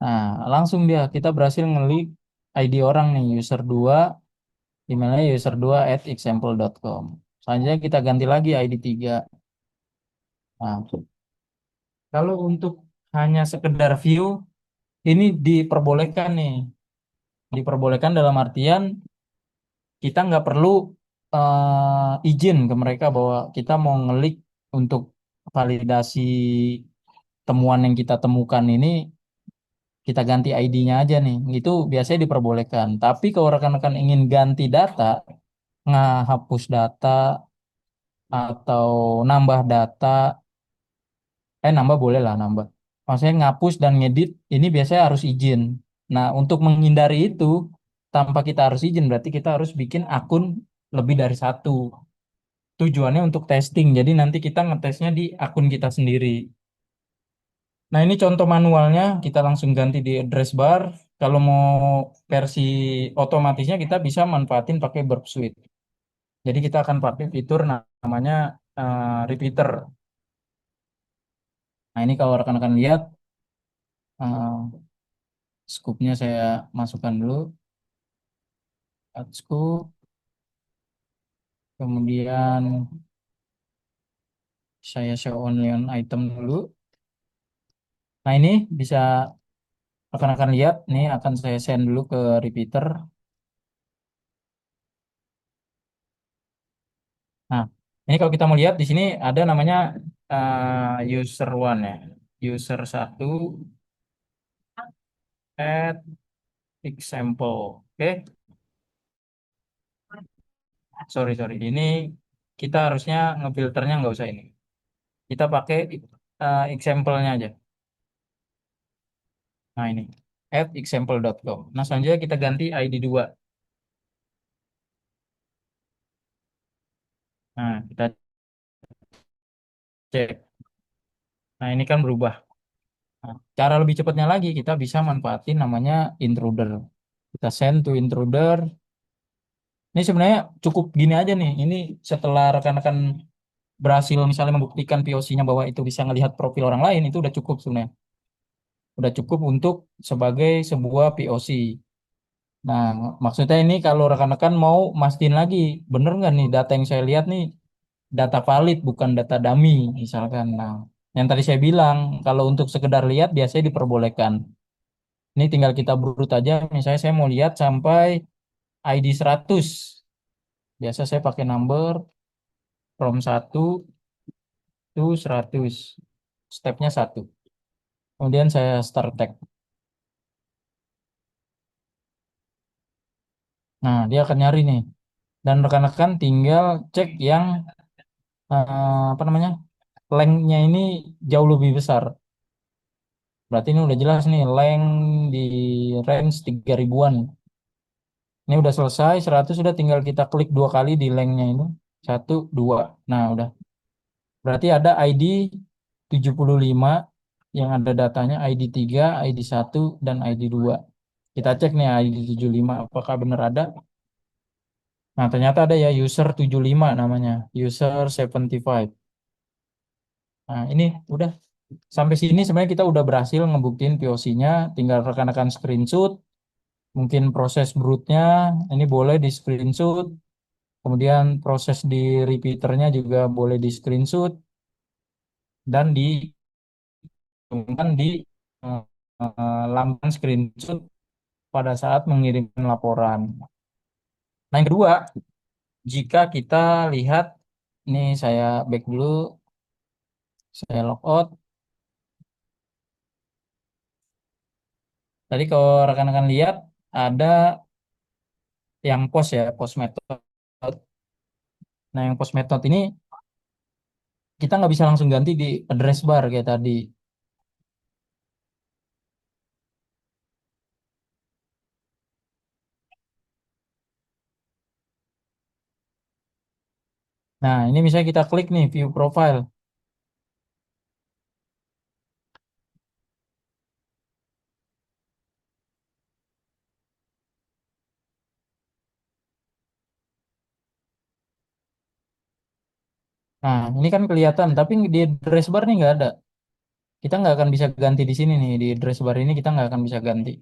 Nah, langsung dia kita berhasil ngelik ID orang nih user 2, emailnya user2@example.com. Selanjutnya kita ganti lagi ID 3. Nah, kalau untuk hanya sekedar view ini diperbolehkan nih. Diperbolehkan dalam artian kita nggak perlu izin ke mereka bahwa kita mau ngelik untuk validasi temuan yang kita temukan ini kita ganti ID-nya aja nih. Itu biasanya diperbolehkan. Tapi kalau rekan-rekan ingin ganti data, ngehapus data atau nambah data, nambah boleh lah nambah. Maksudnya ngapus dan ngedit ini biasanya harus izin. Nah, untuk menghindari itu tanpa kita harus izin berarti kita harus bikin akun lebih dari satu. Tujuannya untuk testing. Jadi nanti kita ngetesnya di akun kita sendiri. Nah, ini contoh manualnya. Kita langsung ganti di address bar. Kalau mau versi otomatisnya kita bisa manfaatin pakai Burp Suite. Jadi kita akan pakai fitur namanya repeater. Nah, ini kalau rekan-rekan lihat, uh, scoop-nya saya masukkan dulu. Add scoop. Kemudian Saya show only on item dulu. Nah ini bisa rekan-rekan lihat, nih akan saya send dulu ke repeater. Nah, ini kalau kita mau lihat di sini ada namanya user one ya. User satu add example. Oke, sorry sorry. Ini kita harusnya ngefilternya nggak usah ini. Kita pakai example-nya aja. Nah ini add example.com. Nah selanjutnya kita ganti ID 2. Nah kita cek. Nah ini kan berubah. Nah, cara lebih cepatnya lagi kita bisa manfaatin namanya intruder. Kita send to intruder. Ini sebenarnya cukup gini aja nih. Ini setelah rekan-rekan berhasil misalnya membuktikan POC-nya bahwa itu bisa melihat profil orang lain, itu udah cukup sebenarnya. Udah cukup untuk sebagai sebuah POC. Nah, maksudnya ini kalau rekan-rekan mau mastiin lagi, bener nggak nih data yang saya lihat nih data valid bukan data dummy misalkan. Nah, yang tadi saya bilang kalau untuk sekedar lihat biasanya diperbolehkan. Ini tinggal kita brut aja. Misalnya saya mau lihat sampai ID 100. Biasa saya pakai number from 1 to 100. Stepnya satu. Kemudian saya start tag. Nah, dia akan nyari nih. Dan rekan-rekan tinggal cek yang apa namanya? Length-nya ini jauh lebih besar. Berarti ini udah jelas nih, length di range 3 ribuan. Ini udah selesai, 100 sudah tinggal kita klik dua kali di length-nya ini. Satu, dua. Nah, udah. Berarti ada ID 75 yang ada datanya ID 3, ID 1, dan ID 2. Kita cek nih ID 75 apakah benar ada. Nah, ternyata ada ya user 75 namanya, user 75. Nah, ini udah sampai sini sebenarnya kita udah berhasil ngebuktiin POC-nya, tinggal rekan-rekan screenshot, mungkin proses brutnya ini boleh di screenshot, kemudian proses di repeaternya juga boleh di screenshot dan diumumkan di laman screenshot pada saat mengirimkan laporan. Nah, yang kedua, jika kita lihat, ini saya back dulu, saya log out. Tadi kalau rekan-rekan lihat ada yang post ya, post method. Nah, yang post method ini kita nggak bisa langsung ganti di address bar kayak tadi. Nah, ini misalnya kita klik nih view profile. Nah, ini kan kelihatan, tapi di address bar nih nggak ada. Kita nggak akan bisa ganti di sini nih, di address bar ini kita nggak akan bisa ganti.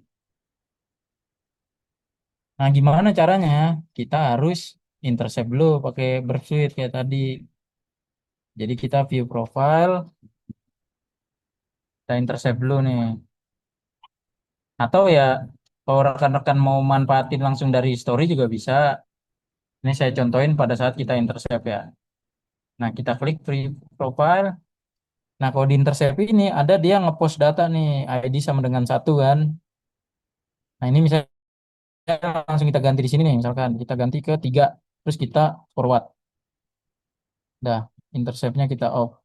Nah, gimana caranya? Kita harus intercept dulu pakai Burpsuite kayak tadi. Jadi kita view profile, kita intercept dulu nih. Atau ya, kalau rekan-rekan mau manfaatin langsung dari story juga bisa. Ini saya contohin pada saat kita intercept ya. Nah, kita klik free profile. Nah, kalau di intercept ini ada dia ngepost data nih, ID sama dengan satu kan. Nah, ini misalnya langsung kita ganti di sini nih, misalkan kita ganti ke 3, terus kita forward. Dah, interceptnya kita off.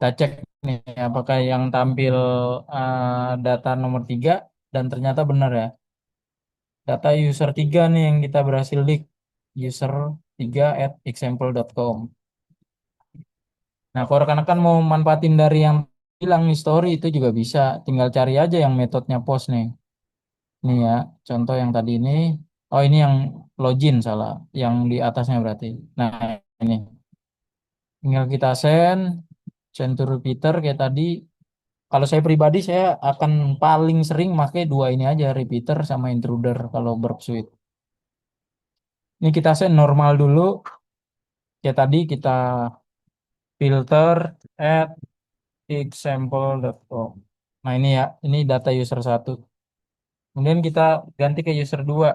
Kita cek nih, apakah yang tampil data nomor 3 dan ternyata benar ya. Data user 3 nih yang kita berhasil leak. User 3 at example.com. Nah, kalau rekan-rekan mau manfaatin dari yang bilang history itu juga bisa. Tinggal cari aja yang metodenya post nih. Ini ya, contoh yang tadi ini. Oh, ini yang login salah. Yang di atasnya berarti. Nah, ini. Tinggal kita send to repeater kayak tadi. Kalau saya pribadi, saya akan paling sering pakai dua ini aja, repeater sama intruder kalau Burp Suite. Ini kita send normal dulu. Kayak tadi kita filter at example.com. Nah ini ya, ini data user satu. Kemudian kita ganti ke user 2.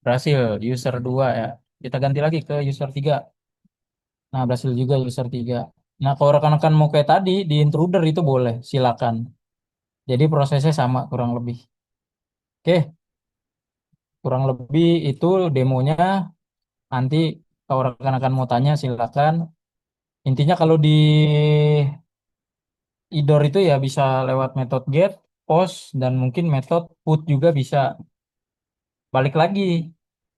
Berhasil, user 2 ya. Kita ganti lagi ke user 3. Nah, berhasil juga user 3. Nah, kalau rekan-rekan mau kayak tadi, di intruder itu boleh, silakan. Jadi prosesnya sama kurang lebih. Oke, kurang lebih itu demonya. Nanti kalau rekan-rekan mau tanya, silakan. Intinya kalau di IDOR itu ya bisa lewat metode get, post, dan mungkin metode put juga bisa. Balik lagi.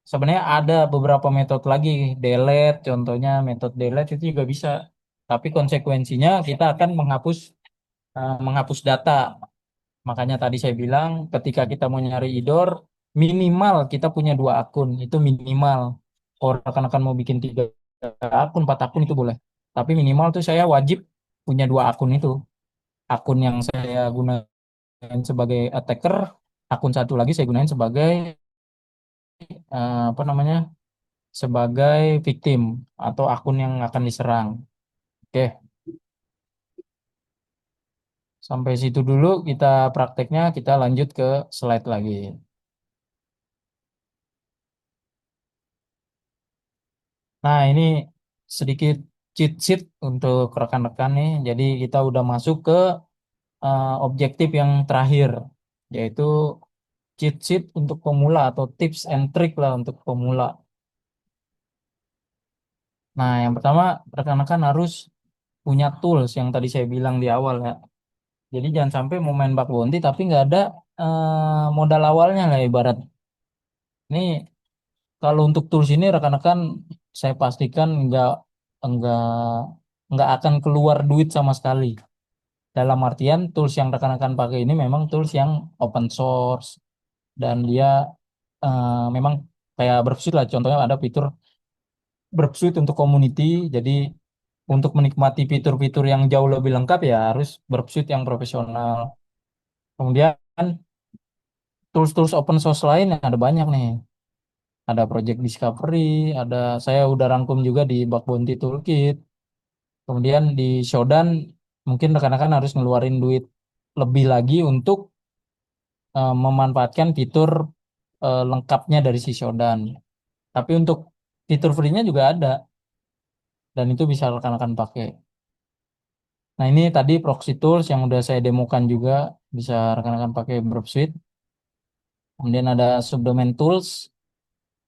Sebenarnya ada beberapa metode lagi, delete, contohnya metode delete itu juga bisa. Tapi konsekuensinya kita akan menghapus data. Makanya tadi saya bilang ketika kita mau nyari IDOR, minimal kita punya 2 akun, itu minimal. Kalau rekan-rekan mau bikin 3 akun, 4 akun itu boleh. Tapi minimal tuh saya wajib punya 2 akun itu. Akun yang saya gunakan sebagai attacker, akun satu lagi saya gunakan sebagai apa namanya, sebagai victim atau akun yang akan diserang. Oke, sampai situ dulu kita prakteknya, kita lanjut ke slide lagi. Nah, ini sedikit cheat sheet untuk rekan-rekan nih. Jadi kita udah masuk ke objektif yang terakhir, yaitu cheat sheet untuk pemula atau tips and trick lah untuk pemula. Nah, yang pertama rekan-rekan harus punya tools yang tadi saya bilang di awal ya. Jadi jangan sampai mau main bug bounty tapi nggak ada modal awalnya lah ibarat. Ini kalau untuk tools ini rekan-rekan saya pastikan nggak nggak akan keluar duit sama sekali. Dalam artian tools yang rekan-rekan pakai ini memang tools yang open source dan dia memang kayak Burpsuite lah. Contohnya ada fitur Burpsuite untuk community. Jadi untuk menikmati fitur-fitur yang jauh lebih lengkap ya harus Burpsuite yang profesional. Kemudian tools-tools open source lain yang ada banyak nih. Ada Project Discovery, ada saya udah rangkum juga di Bug Bounty Toolkit. Kemudian di Shodan mungkin rekan-rekan harus ngeluarin duit lebih lagi untuk memanfaatkan fitur lengkapnya dari si Shodan. Tapi untuk fitur free-nya juga ada dan itu bisa rekan-rekan pakai. Nah, ini tadi proxy tools yang udah saya demokan juga bisa rekan-rekan pakai Dropsuite. Kemudian ada subdomain tools.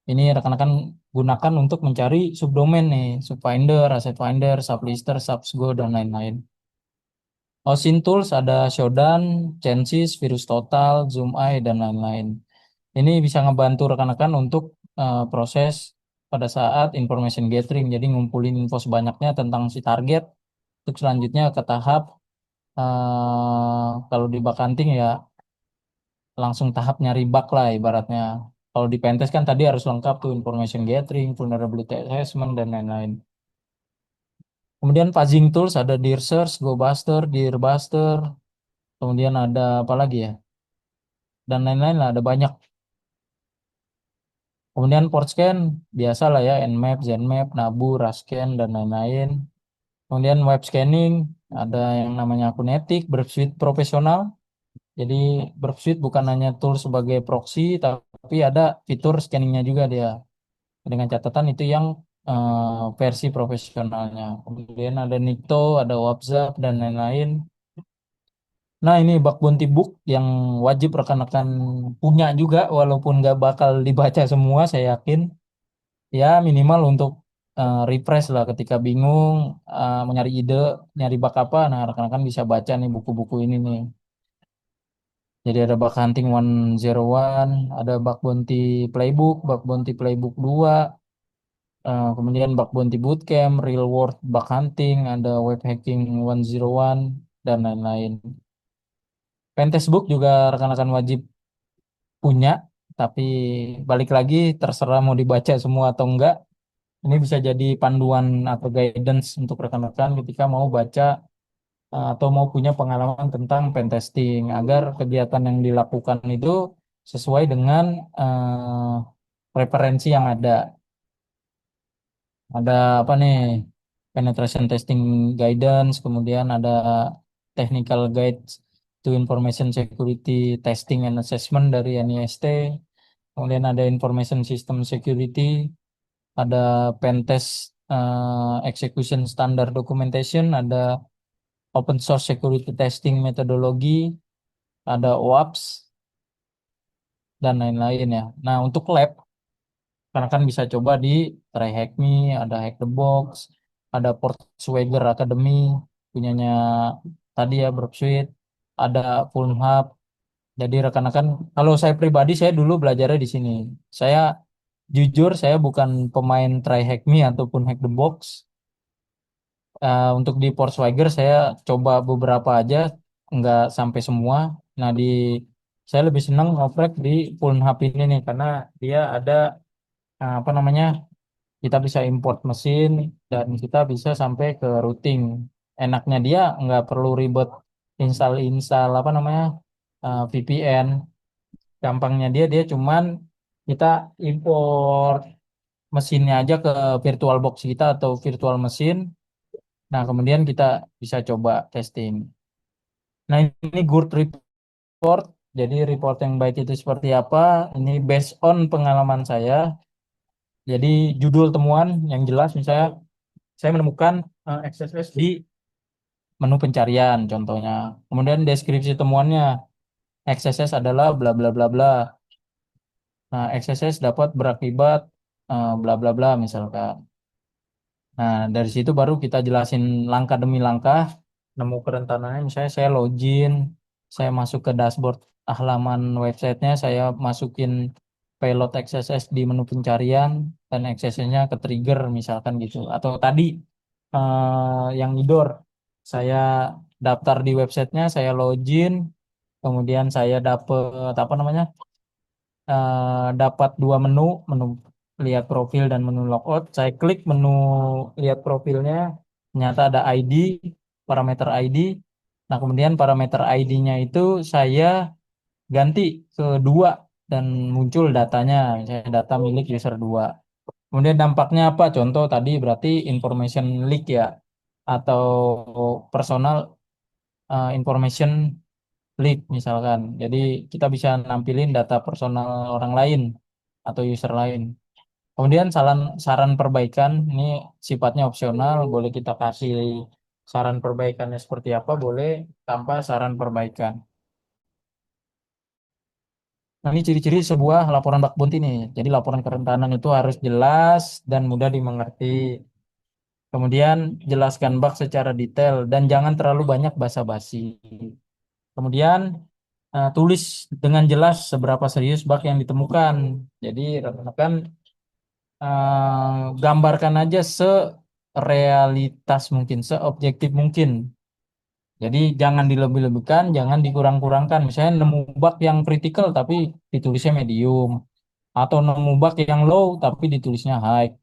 Ini rekan-rekan gunakan untuk mencari subdomain nih, Subfinder, Asset Finder, Sublister, Subsgo, dan lain-lain. OSINT tools ada Shodan, Chansys, Virus Total, Zoom Eye, dan lain-lain. Ini bisa ngebantu rekan-rekan untuk proses pada saat information gathering. Jadi ngumpulin info sebanyaknya tentang si target. Untuk selanjutnya ke tahap kalau di Bakanting ya langsung tahap nyari bug lah ibaratnya. Kalau di Pentest kan tadi harus lengkap tuh information gathering, vulnerability assessment, dan lain-lain. Kemudian fuzzing tools ada Dear Search, GoBuster, Dearbuster, kemudian ada apa lagi ya? Dan lain-lain lah, ada banyak. Kemudian port scan, biasa lah ya, Nmap, Zenmap, Nabu, Rascan, dan lain-lain. Kemudian web scanning, ada yang namanya Akunetik, Burpsuite profesional. Jadi Burpsuite bukan hanya tool sebagai proxy, tapi ada fitur scanningnya juga dia. Dengan catatan itu yang versi profesionalnya. Kemudian ada Nikto, ada WhatsApp, dan lain-lain. Nah, ini bug bounty book yang wajib rekan-rekan punya juga, walaupun nggak bakal dibaca semua, saya yakin. Ya, minimal untuk refresh lah ketika bingung, mau nyari ide, nyari bug apa. Nah, rekan-rekan bisa baca nih buku-buku ini nih. Jadi ada bug hunting 101, ada bug bounty playbook, bug bounty playbook 2, kemudian bug bounty bootcamp, real world bug hunting, ada web hacking 101, dan lain-lain. Pentest book juga rekan-rekan wajib punya, tapi balik lagi terserah mau dibaca semua atau enggak. Ini bisa jadi panduan atau guidance untuk rekan-rekan ketika mau baca atau mau punya pengalaman tentang pentesting agar kegiatan yang dilakukan itu sesuai dengan referensi yang ada. Ada apa nih? Penetration testing guidance, kemudian ada technical guide to information security testing and assessment dari NIST, kemudian ada information system security, ada pentest execution standard documentation, ada open source security testing methodology, ada OAPS dan lain-lain ya. Nah, untuk lab karena kan bisa coba di Try Hack Me, ada Hack the Box, ada Swagger Academy, punyanya tadi ya Berksuit, ada Full Hub. Jadi rekan-rekan, kalau saya pribadi saya dulu belajarnya di sini. Saya jujur saya bukan pemain Try Hack Me ataupun Hack the Box. Untuk di Swagger saya coba beberapa aja, nggak sampai semua. Nah saya lebih senang ngoprek di Full Hub ini nih karena dia ada apa namanya, kita bisa import mesin dan kita bisa sampai ke routing. Enaknya dia nggak perlu ribet install apa namanya VPN. Gampangnya dia cuman kita import mesinnya aja ke VirtualBox kita atau virtual mesin. Nah, kemudian kita bisa coba testing. Nah, ini good report. Jadi report yang baik itu seperti apa? Ini based on pengalaman saya. Jadi judul temuan yang jelas misalnya saya menemukan XSS di menu pencarian contohnya. Kemudian deskripsi temuannya XSS adalah bla bla bla bla. Nah, XSS dapat berakibat bla bla bla misalkan. Nah, dari situ baru kita jelasin langkah demi langkah nemu kerentanannya. Misalnya saya login, saya masuk ke dashboard halaman websitenya, saya masukin payload XSS di menu pencarian dan XSS-nya ke trigger misalkan gitu. Atau tadi yang idor, saya daftar di websitenya, saya login, kemudian saya dapet apa namanya, dapat dua menu, menu lihat profil dan menu logout. Saya klik menu lihat profilnya, ternyata ada ID, parameter ID. Nah, kemudian parameter ID-nya itu saya ganti ke dua dan muncul datanya, misalnya data milik user 2. Kemudian dampaknya apa? Contoh tadi berarti information leak ya, atau personal information leak misalkan. Jadi kita bisa nampilin data personal orang lain atau user lain. Kemudian saran saran perbaikan ini sifatnya opsional, boleh kita kasih saran perbaikannya seperti apa, boleh tanpa saran perbaikan. Nah, ini ciri-ciri sebuah laporan bug bounty nih. Jadi laporan kerentanan itu harus jelas dan mudah dimengerti. Kemudian jelaskan bug secara detail dan jangan terlalu banyak basa-basi. Kemudian tulis dengan jelas seberapa serius bug yang ditemukan. Jadi rekan-rekan gambarkan aja serealitas mungkin, seobjektif mungkin. Jadi jangan dilebih-lebihkan, jangan dikurang-kurangkan. Misalnya nemu bug yang kritikal tapi ditulisnya medium, atau nemu bug yang low tapi ditulisnya high.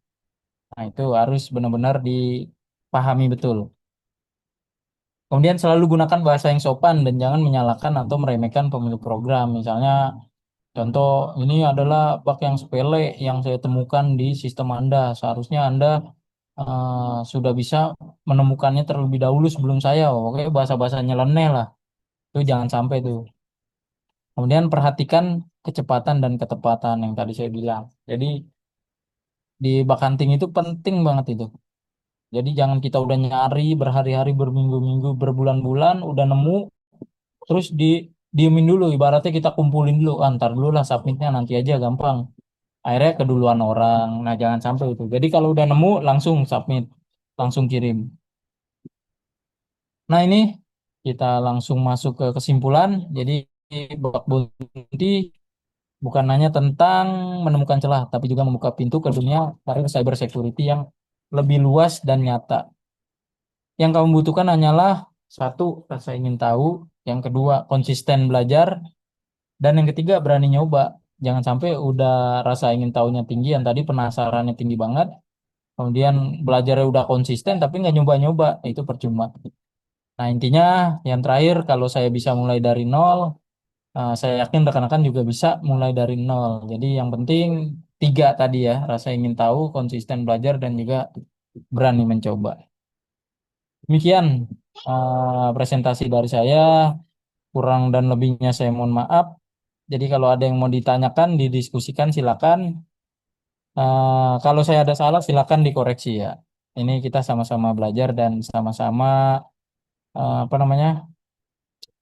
Nah, itu harus benar-benar dipahami betul. Kemudian selalu gunakan bahasa yang sopan dan jangan menyalahkan atau meremehkan pemilik program. Misalnya contoh, ini adalah bug yang sepele yang saya temukan di sistem Anda. Seharusnya Anda sudah bisa menemukannya terlebih dahulu sebelum saya. Oke, bahasa-bahasa nyeleneh lah. Itu jangan sampai tuh. Kemudian perhatikan kecepatan dan ketepatan yang tadi saya bilang. Jadi di bug hunting itu penting banget itu. Jadi jangan kita udah nyari berhari-hari, berminggu-minggu, berbulan-bulan, udah nemu, terus diemin dulu. Ibaratnya kita kumpulin dulu, antar dulu lah submitnya nanti aja gampang. Akhirnya keduluan orang. Nah, jangan sampai itu. Jadi kalau udah nemu langsung submit, langsung kirim. Nah, ini kita langsung masuk ke kesimpulan. Jadi bug bounty bukan hanya tentang menemukan celah, tapi juga membuka pintu ke dunia karir cyber security yang lebih luas dan nyata. Yang kamu butuhkan hanyalah satu, rasa ingin tahu. Yang kedua, konsisten belajar. Dan yang ketiga, berani nyoba. Jangan sampai udah rasa ingin tahunya tinggi, yang tadi penasarannya tinggi banget. Kemudian belajarnya udah konsisten, tapi nggak nyoba-nyoba. Itu percuma. Nah, intinya yang terakhir, kalau saya bisa mulai dari nol, saya yakin rekan-rekan juga bisa mulai dari nol. Jadi yang penting tiga tadi ya, rasa ingin tahu, konsisten belajar, dan juga berani mencoba. Demikian presentasi dari saya, kurang dan lebihnya saya mohon maaf. Jadi kalau ada yang mau ditanyakan, didiskusikan silakan. Kalau saya ada salah silakan dikoreksi ya. Ini kita sama-sama belajar dan sama-sama apa namanya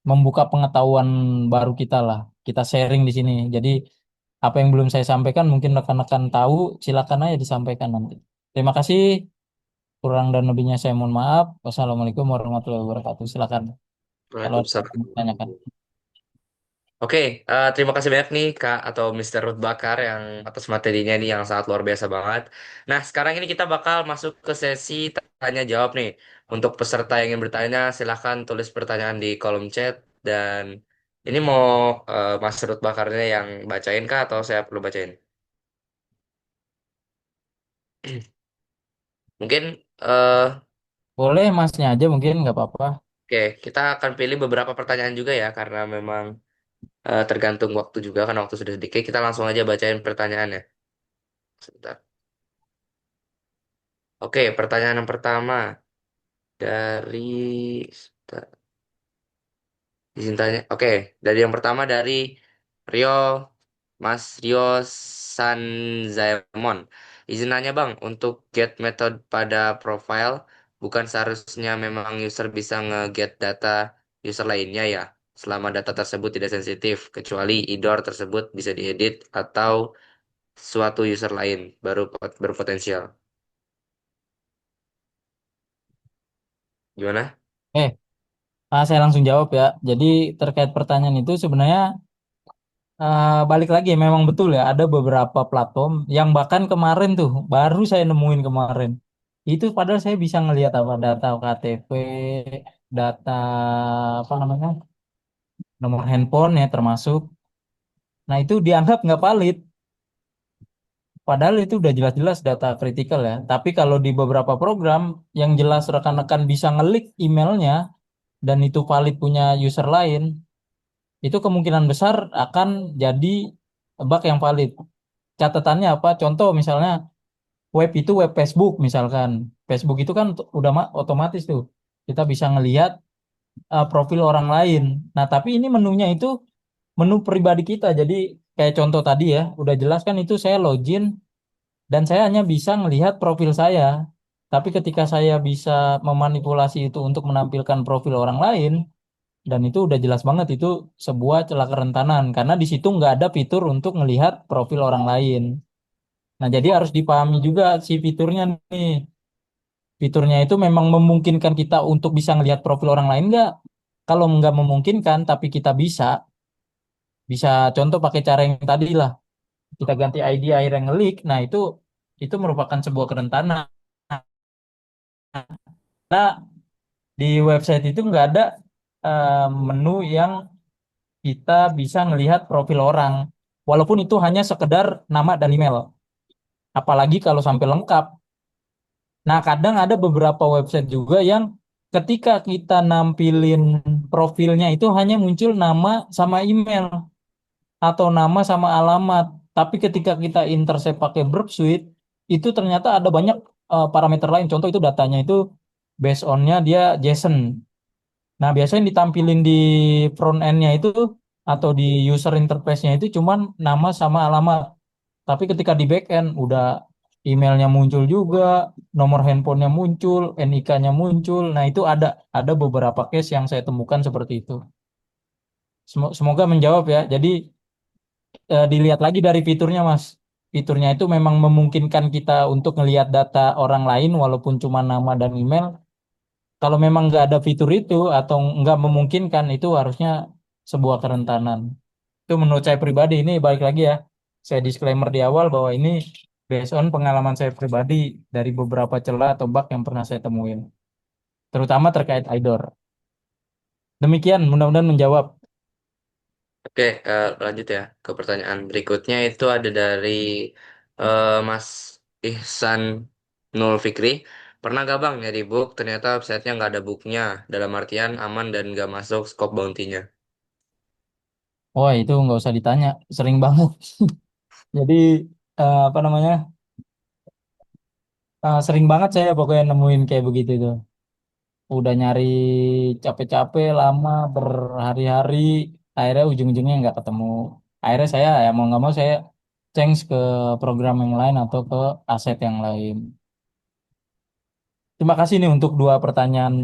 membuka pengetahuan baru kita lah. Kita sharing di sini. Jadi apa yang belum saya sampaikan mungkin rekan-rekan tahu, silakan aja disampaikan nanti. Terima kasih. Kurang dan lebihnya saya mohon maaf. Wassalamualaikum warahmatullahi wabarakatuh. Silakan kalau ada Waalaikumsalam. yang ditanyakan. Oke, terima kasih banyak nih Kak atau Mister Ruth Bakar yang atas materinya nih yang sangat luar biasa banget. Nah, sekarang ini kita bakal masuk ke sesi tanya jawab nih. Untuk peserta yang ingin bertanya, silahkan tulis pertanyaan di kolom chat dan ini mau Mas Ruth Bakarnya yang bacain Kak atau saya perlu bacain? Mungkin Boleh masnya aja mungkin nggak apa-apa. oke, kita akan pilih beberapa pertanyaan juga ya karena memang tergantung waktu juga kan waktu sudah sedikit. Kita langsung aja bacain pertanyaannya. Sebentar. Oke, pertanyaan yang pertama dari izin tanya. Oke, dari yang pertama dari Rio Mas Rio Sanzaemon. Izin nanya Bang, untuk get method pada profile bukan seharusnya memang user bisa nge-get data user lainnya ya, selama data tersebut tidak sensitif, kecuali IDOR tersebut bisa diedit atau suatu user lain baru berpotensial. Gimana? Saya langsung jawab ya. Jadi terkait pertanyaan itu sebenarnya balik lagi memang betul ya ada beberapa platform yang bahkan kemarin tuh baru saya nemuin kemarin. Itu padahal saya bisa ngelihat apa data KTP, data apa namanya nomor handphone ya termasuk. Nah itu dianggap nggak valid. Padahal itu udah jelas-jelas data kritikal ya. Tapi kalau di beberapa program yang jelas rekan-rekan bisa ngelik emailnya dan itu valid punya user lain, itu kemungkinan besar akan jadi bug yang valid. Catatannya apa? Contoh misalnya web itu web Facebook misalkan. Facebook itu kan udah otomatis tuh. Kita bisa ngelihat profil orang lain. Nah, tapi ini menunya itu menu pribadi kita. Jadi kayak contoh tadi ya, udah jelas kan itu saya login dan saya hanya bisa ngelihat profil saya. Tapi ketika saya bisa memanipulasi itu untuk menampilkan profil orang lain, dan itu udah jelas banget itu sebuah celah kerentanan karena di situ nggak ada fitur untuk melihat profil orang lain. Nah, jadi harus dipahami juga si fiturnya nih. Fiturnya itu memang memungkinkan kita untuk bisa ngelihat profil orang lain nggak? Kalau nggak memungkinkan, tapi kita bisa contoh pakai cara yang tadi lah. Kita ganti ID akhirnya ngelik. Nah, itu merupakan sebuah kerentanan. Nah, di website itu nggak ada menu yang kita bisa ngelihat profil orang. Walaupun itu hanya sekedar nama dan email. Apalagi kalau sampai lengkap. Nah, kadang ada beberapa website juga yang ketika kita nampilin profilnya itu hanya muncul nama sama email atau nama sama alamat. Tapi ketika kita intercept pakai Burp Suite, itu ternyata ada banyak parameter lain. Contoh itu datanya itu based on-nya dia JSON. Nah, biasanya ditampilin di front end-nya itu atau di user interface-nya itu cuman nama sama alamat. Tapi ketika di back end udah emailnya muncul juga, nomor handphonenya muncul, NIK-nya muncul. Nah, itu ada beberapa case yang saya temukan seperti itu. Semoga menjawab ya. Jadi dilihat lagi dari fiturnya, Mas. Fiturnya itu memang memungkinkan kita untuk ngelihat data orang lain walaupun cuma nama dan email. Kalau memang nggak ada fitur itu atau nggak memungkinkan, itu harusnya sebuah kerentanan. Itu menurut saya pribadi, ini balik lagi ya. Saya disclaimer di awal bahwa ini based on pengalaman saya pribadi dari beberapa celah atau bug yang pernah saya temuin. Terutama terkait IDOR. Demikian, mudah-mudahan menjawab. Oke, lanjut ya ke pertanyaan berikutnya itu ada dari Mas Ihsan Nul Fikri. Pernah gak Bang nyari book, ternyata websitenya nggak ada booknya, dalam artian aman dan nggak masuk scope bounty-nya. Wah, itu nggak usah ditanya. Sering banget. Jadi, apa namanya, sering banget saya pokoknya nemuin kayak begitu tuh. Udah nyari capek-capek lama berhari-hari, akhirnya ujung-ujungnya nggak ketemu. Akhirnya saya ya mau nggak mau saya change ke program yang lain atau ke aset yang lain. Terima kasih nih untuk dua pertanyaan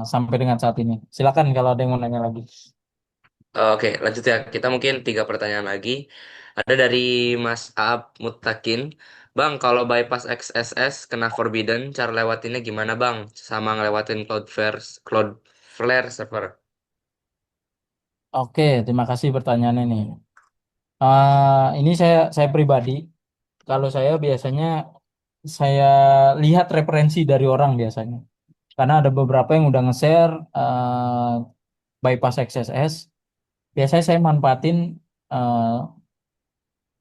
sampai dengan saat ini. Silakan kalau ada yang mau nanya lagi. Oke, lanjut ya. Kita mungkin tiga pertanyaan lagi. Ada dari Mas Aab Mutakin. Bang, kalau bypass XSS kena forbidden, cara lewatinnya gimana bang? Sama ngelewatin Cloudflare server. Oke, terima kasih pertanyaannya nih. Ini saya pribadi, kalau saya biasanya saya lihat referensi dari orang biasanya. Karena ada beberapa yang udah nge-share bypass XSS. Biasanya saya manfaatin eh,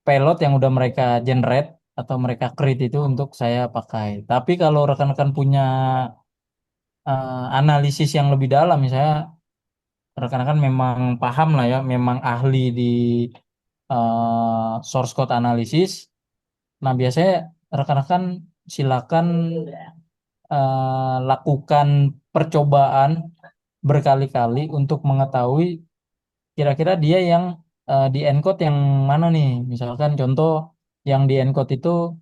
payload yang udah mereka generate atau mereka create itu untuk saya pakai. Tapi kalau rekan-rekan punya analisis yang lebih dalam, misalnya rekan-rekan memang paham lah ya, memang ahli di source code analisis. Nah, biasanya rekan-rekan silakan lakukan percobaan berkali-kali untuk mengetahui kira-kira dia yang di encode yang mana nih. Misalkan contoh yang di encode itu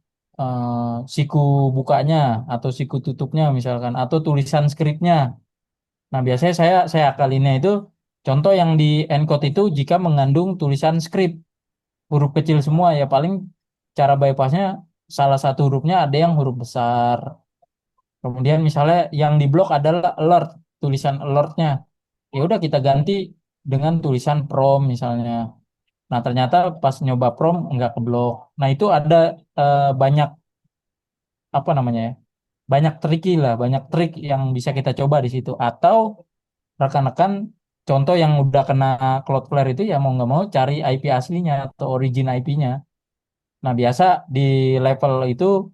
siku bukanya atau siku tutupnya misalkan atau tulisan skripnya. Nah, biasanya saya akalinnya itu contoh yang di encode itu jika mengandung tulisan skrip huruf kecil semua ya paling cara bypassnya salah satu hurufnya ada yang huruf besar. Kemudian misalnya yang di blok adalah alert, tulisan alertnya. Ya udah kita ganti dengan tulisan prom misalnya. Nah, ternyata pas nyoba prom nggak keblok. Nah, itu ada banyak apa namanya ya? Banyak tricky lah, banyak trik yang bisa kita coba di situ. Atau rekan-rekan contoh yang udah kena Cloudflare itu ya mau nggak mau cari IP aslinya atau origin IP-nya. Nah, biasa di level itu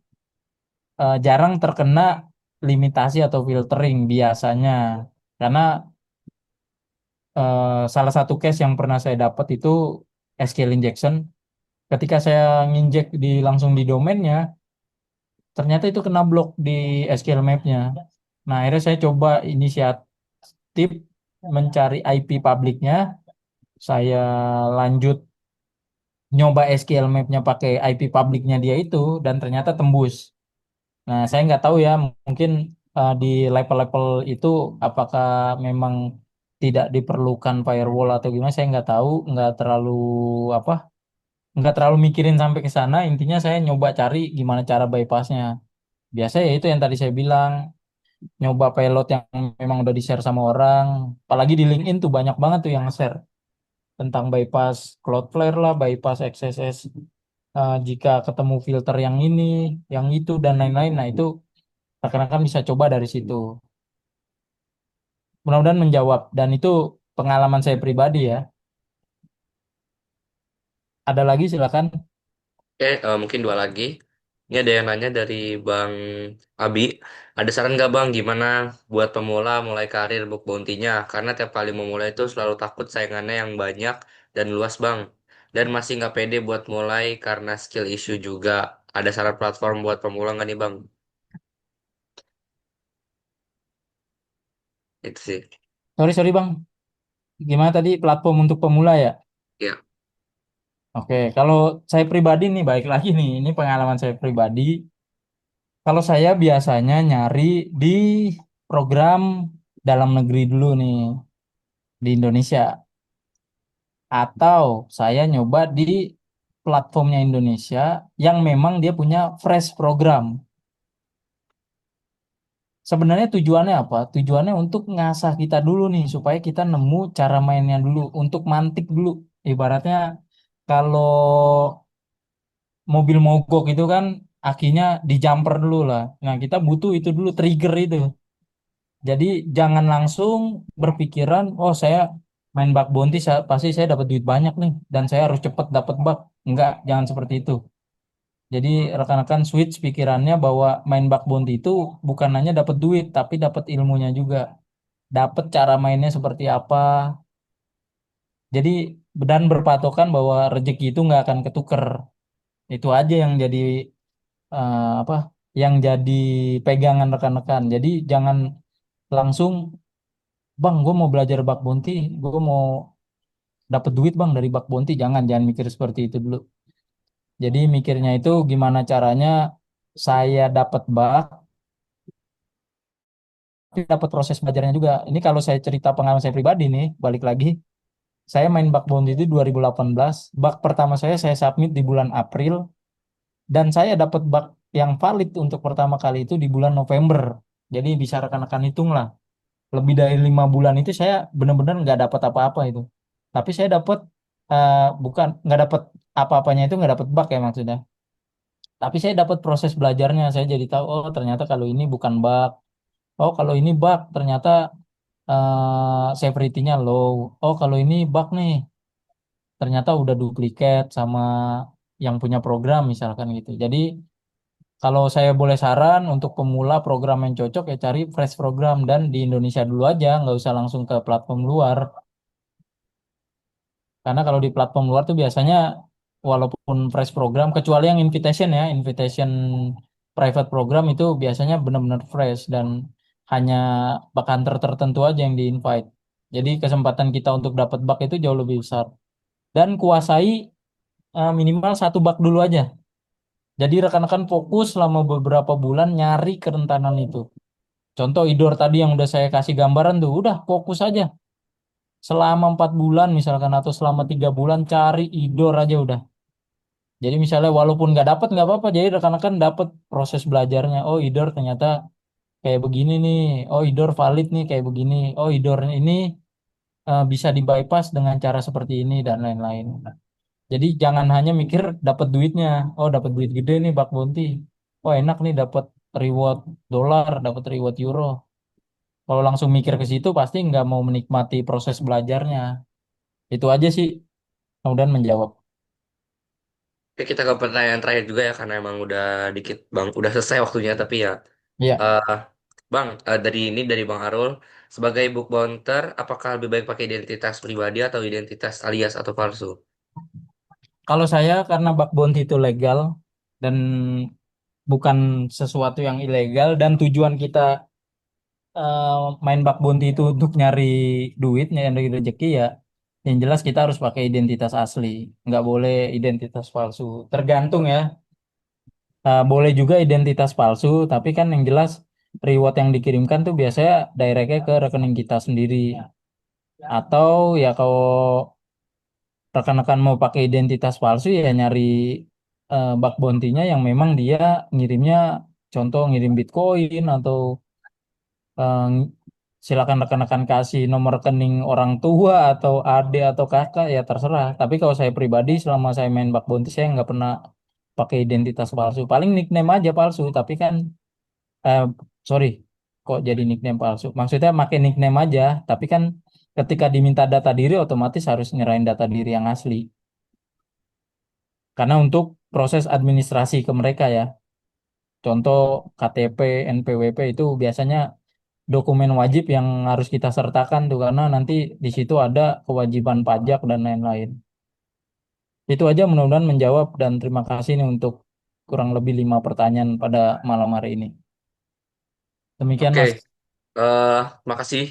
jarang terkena limitasi atau filtering biasanya. Karena salah satu case yang pernah saya dapat itu SQL injection. Ketika saya nginjek langsung di domainnya, ternyata itu kena blok di SQL map-nya. Nah, akhirnya saya coba inisiatif mencari IP publiknya. Saya lanjut nyoba SQL map-nya pakai IP publiknya dia itu, dan ternyata tembus. Nah, saya nggak tahu ya, mungkin di level-level itu apakah memang tidak diperlukan firewall atau gimana, saya nggak tahu, apa, nggak terlalu mikirin sampai ke sana. Intinya saya nyoba cari gimana cara bypassnya. Biasa ya itu yang tadi saya bilang, nyoba payload yang memang udah di-share sama orang. Apalagi di LinkedIn tuh banyak banget tuh yang share tentang bypass Cloudflare lah, bypass XSS. Jika ketemu filter yang ini, yang itu, dan lain-lain. Nah, itu rekan-rekan bisa coba dari situ. Mudah-mudahan menjawab. Dan itu pengalaman saya pribadi ya. Ada lagi silakan. Oke, mungkin dua lagi. Ini ada yang nanya dari Bang Abi. Ada saran nggak Bang gimana buat pemula mulai karir bug bounty-nya? Karena tiap kali memulai itu selalu takut saingannya yang banyak dan luas Bang. Dan masih nggak pede buat mulai karena skill issue juga. Ada saran platform buat pemula nggak nih Bang? Itu sih. Sorry, sorry Bang. Gimana tadi platform untuk pemula ya? Ya. Oke, kalau saya pribadi nih, baik lagi nih, ini pengalaman saya pribadi. Kalau saya biasanya nyari di program dalam negeri dulu nih, di Indonesia. Atau saya nyoba di platformnya Indonesia yang memang dia punya fresh program. Sebenarnya tujuannya apa? Tujuannya untuk ngasah kita dulu nih, supaya kita nemu cara mainnya dulu, untuk mantik dulu. Ibaratnya kalau mobil mogok itu kan akinya di jumper dulu lah. Nah, kita butuh itu dulu, trigger itu. Jadi jangan langsung berpikiran, oh saya main bug bounty pasti saya dapat duit banyak nih dan saya harus cepet dapat bug. Enggak, jangan seperti itu. Jadi rekan-rekan switch pikirannya bahwa main bug bounty itu bukan hanya dapat duit, tapi dapat ilmunya juga. Dapat cara mainnya seperti apa. Jadi dan berpatokan bahwa rezeki itu nggak akan ketuker. Itu aja yang jadi apa? Yang jadi pegangan rekan-rekan. Jadi jangan langsung, bang, gue mau belajar bak bounty, gue mau dapat duit bang dari bak bounty. Jangan mikir seperti itu dulu. Jadi mikirnya itu gimana caranya saya dapat bak, tapi dapat proses belajarnya juga. Ini kalau saya cerita pengalaman saya pribadi nih, balik lagi. Saya main bak bounty itu 2018. Bak pertama saya submit di bulan April. Dan saya dapat bak yang valid untuk pertama kali itu di bulan November. Jadi bisa rekan-rekan hitung lah. Lebih dari 5 bulan itu saya benar-benar nggak dapat apa-apa itu. Tapi saya dapat bukan nggak dapat apa-apanya itu nggak dapat bak ya maksudnya. Tapi saya dapat proses belajarnya. Saya jadi tahu oh ternyata kalau ini bukan bak. Oh kalau ini bak ternyata severity-nya low. Oh kalau ini bak nih ternyata udah duplikat sama yang punya program misalkan gitu. Jadi kalau saya boleh saran untuk pemula program yang cocok ya cari fresh program dan di Indonesia dulu aja, nggak usah langsung ke platform luar. Karena kalau di platform luar tuh biasanya walaupun fresh program, kecuali yang invitation ya, invitation private program itu biasanya benar-benar fresh dan hanya bak hunter tertentu aja yang di-invite. Jadi kesempatan kita untuk dapat bak itu jauh lebih besar. Dan kuasai minimal satu bak dulu aja. Jadi rekan-rekan fokus selama beberapa bulan nyari kerentanan itu. Contoh Idor tadi yang udah saya kasih gambaran tuh, udah fokus aja. Selama 4 bulan misalkan atau selama 3 bulan cari Idor aja udah. Jadi misalnya walaupun nggak apa-apa. Jadi rekan-rekan dapat proses belajarnya. Oh Idor ternyata kayak begini nih. Oh Idor valid nih kayak begini. Oh Idor ini bisa di bypass dengan cara seperti ini dan lain-lain. Jadi jangan hanya mikir dapat duitnya. Oh dapat duit gede nih bak bounty. Oh enak nih dapat reward dolar, dapat reward euro. Kalau langsung mikir ke situ pasti nggak mau menikmati proses belajarnya. Itu aja sih, kemudian menjawab. Oke, kita ke pertanyaan terakhir juga ya karena emang udah dikit bang, udah selesai waktunya tapi ya, Ya, eh, bang, dari ini dari Bang Arul sebagai book bounter, apakah lebih baik pakai identitas pribadi atau identitas alias atau palsu? kalau saya karena bug bounty itu legal dan bukan sesuatu yang ilegal dan tujuan kita eh, main bug bounty itu untuk nyari duit, nyari rezeki ya. Yang jelas kita harus pakai identitas asli, nggak boleh identitas palsu. Tergantung ya. Boleh juga identitas palsu, tapi kan yang jelas reward yang dikirimkan tuh biasanya directnya ke rekening kita sendiri. Atau ya kalau rekan-rekan mau pakai identitas palsu ya nyari bug bounty-nya yang memang dia ngirimnya, contoh ngirim Bitcoin atau eh, silakan rekan-rekan kasih nomor rekening orang tua atau adik atau kakak ya terserah. Tapi kalau saya pribadi selama saya main bug bounty saya nggak pernah pakai identitas palsu. Paling nickname aja palsu, tapi kan eh, sorry, kok jadi nickname palsu? Maksudnya pakai nickname aja, tapi kan ketika diminta data diri otomatis harus nyerahin data diri yang asli. Karena untuk proses administrasi ke mereka ya. Contoh KTP, NPWP itu biasanya dokumen wajib yang harus kita sertakan tuh karena nanti di situ ada kewajiban pajak dan lain-lain. Itu aja mudah-mudahan menjawab dan terima kasih nih untuk kurang lebih 5 pertanyaan pada malam hari ini. Demikian Oke, Mas. eh makasih.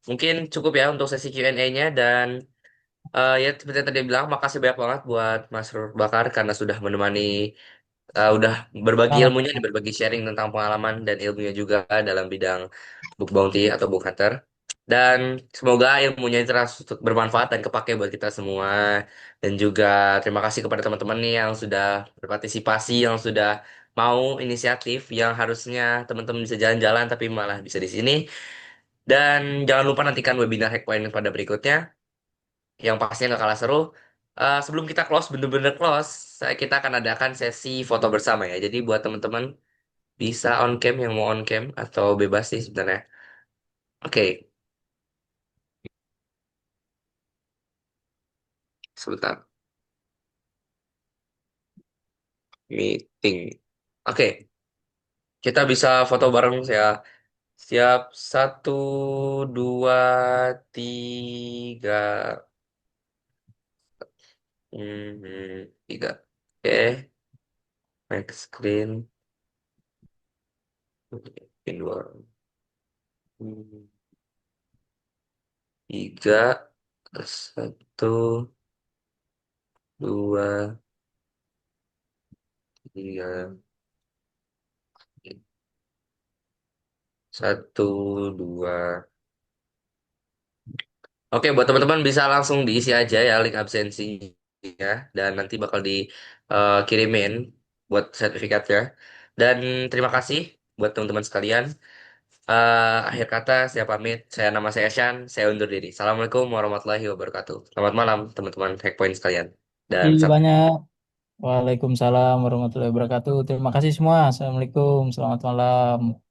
Mungkin cukup ya untuk sesi Q&A-nya dan ya seperti yang tadi bilang, makasih banyak banget buat Mas Rur Bakar karena sudah menemani, udah berbagi ilmunya, Sama-sama. berbagi sharing tentang pengalaman dan ilmunya juga dalam bidang book bounty atau book hunter. Dan semoga ilmunya ini terus bermanfaat dan kepake buat kita semua. Dan juga terima kasih kepada teman-teman nih yang sudah berpartisipasi, yang sudah mau inisiatif, yang harusnya teman-teman bisa jalan-jalan tapi malah bisa di sini. Dan jangan lupa nantikan webinar Hackpoint pada berikutnya yang pastinya nggak kalah seru. Sebelum kita close, bener-bener close, kita akan adakan sesi foto bersama ya. Jadi buat teman-teman bisa on cam yang mau on cam atau bebas sih sebenarnya. Oke, sebentar. Meeting. Oke, kita bisa foto bareng ya. Siap, satu, dua, tiga. Tiga. Oke. Max screen. Pin dua. Hmm, tiga. Satu, dua, tiga. Satu, dua. Oke, buat teman-teman bisa langsung diisi aja ya link absensinya dan nanti bakal dikirimin buat sertifikatnya. Dan terima kasih buat teman-teman sekalian. Akhir kata saya pamit. Nama saya Shan. Saya undur diri. Assalamualaikum warahmatullahi wabarakatuh. Selamat malam teman-teman Hackpoint sekalian. Dan Terima kasih sampai banyak. Waalaikumsalam warahmatullahi wabarakatuh. Terima kasih semua. Assalamualaikum. Selamat malam.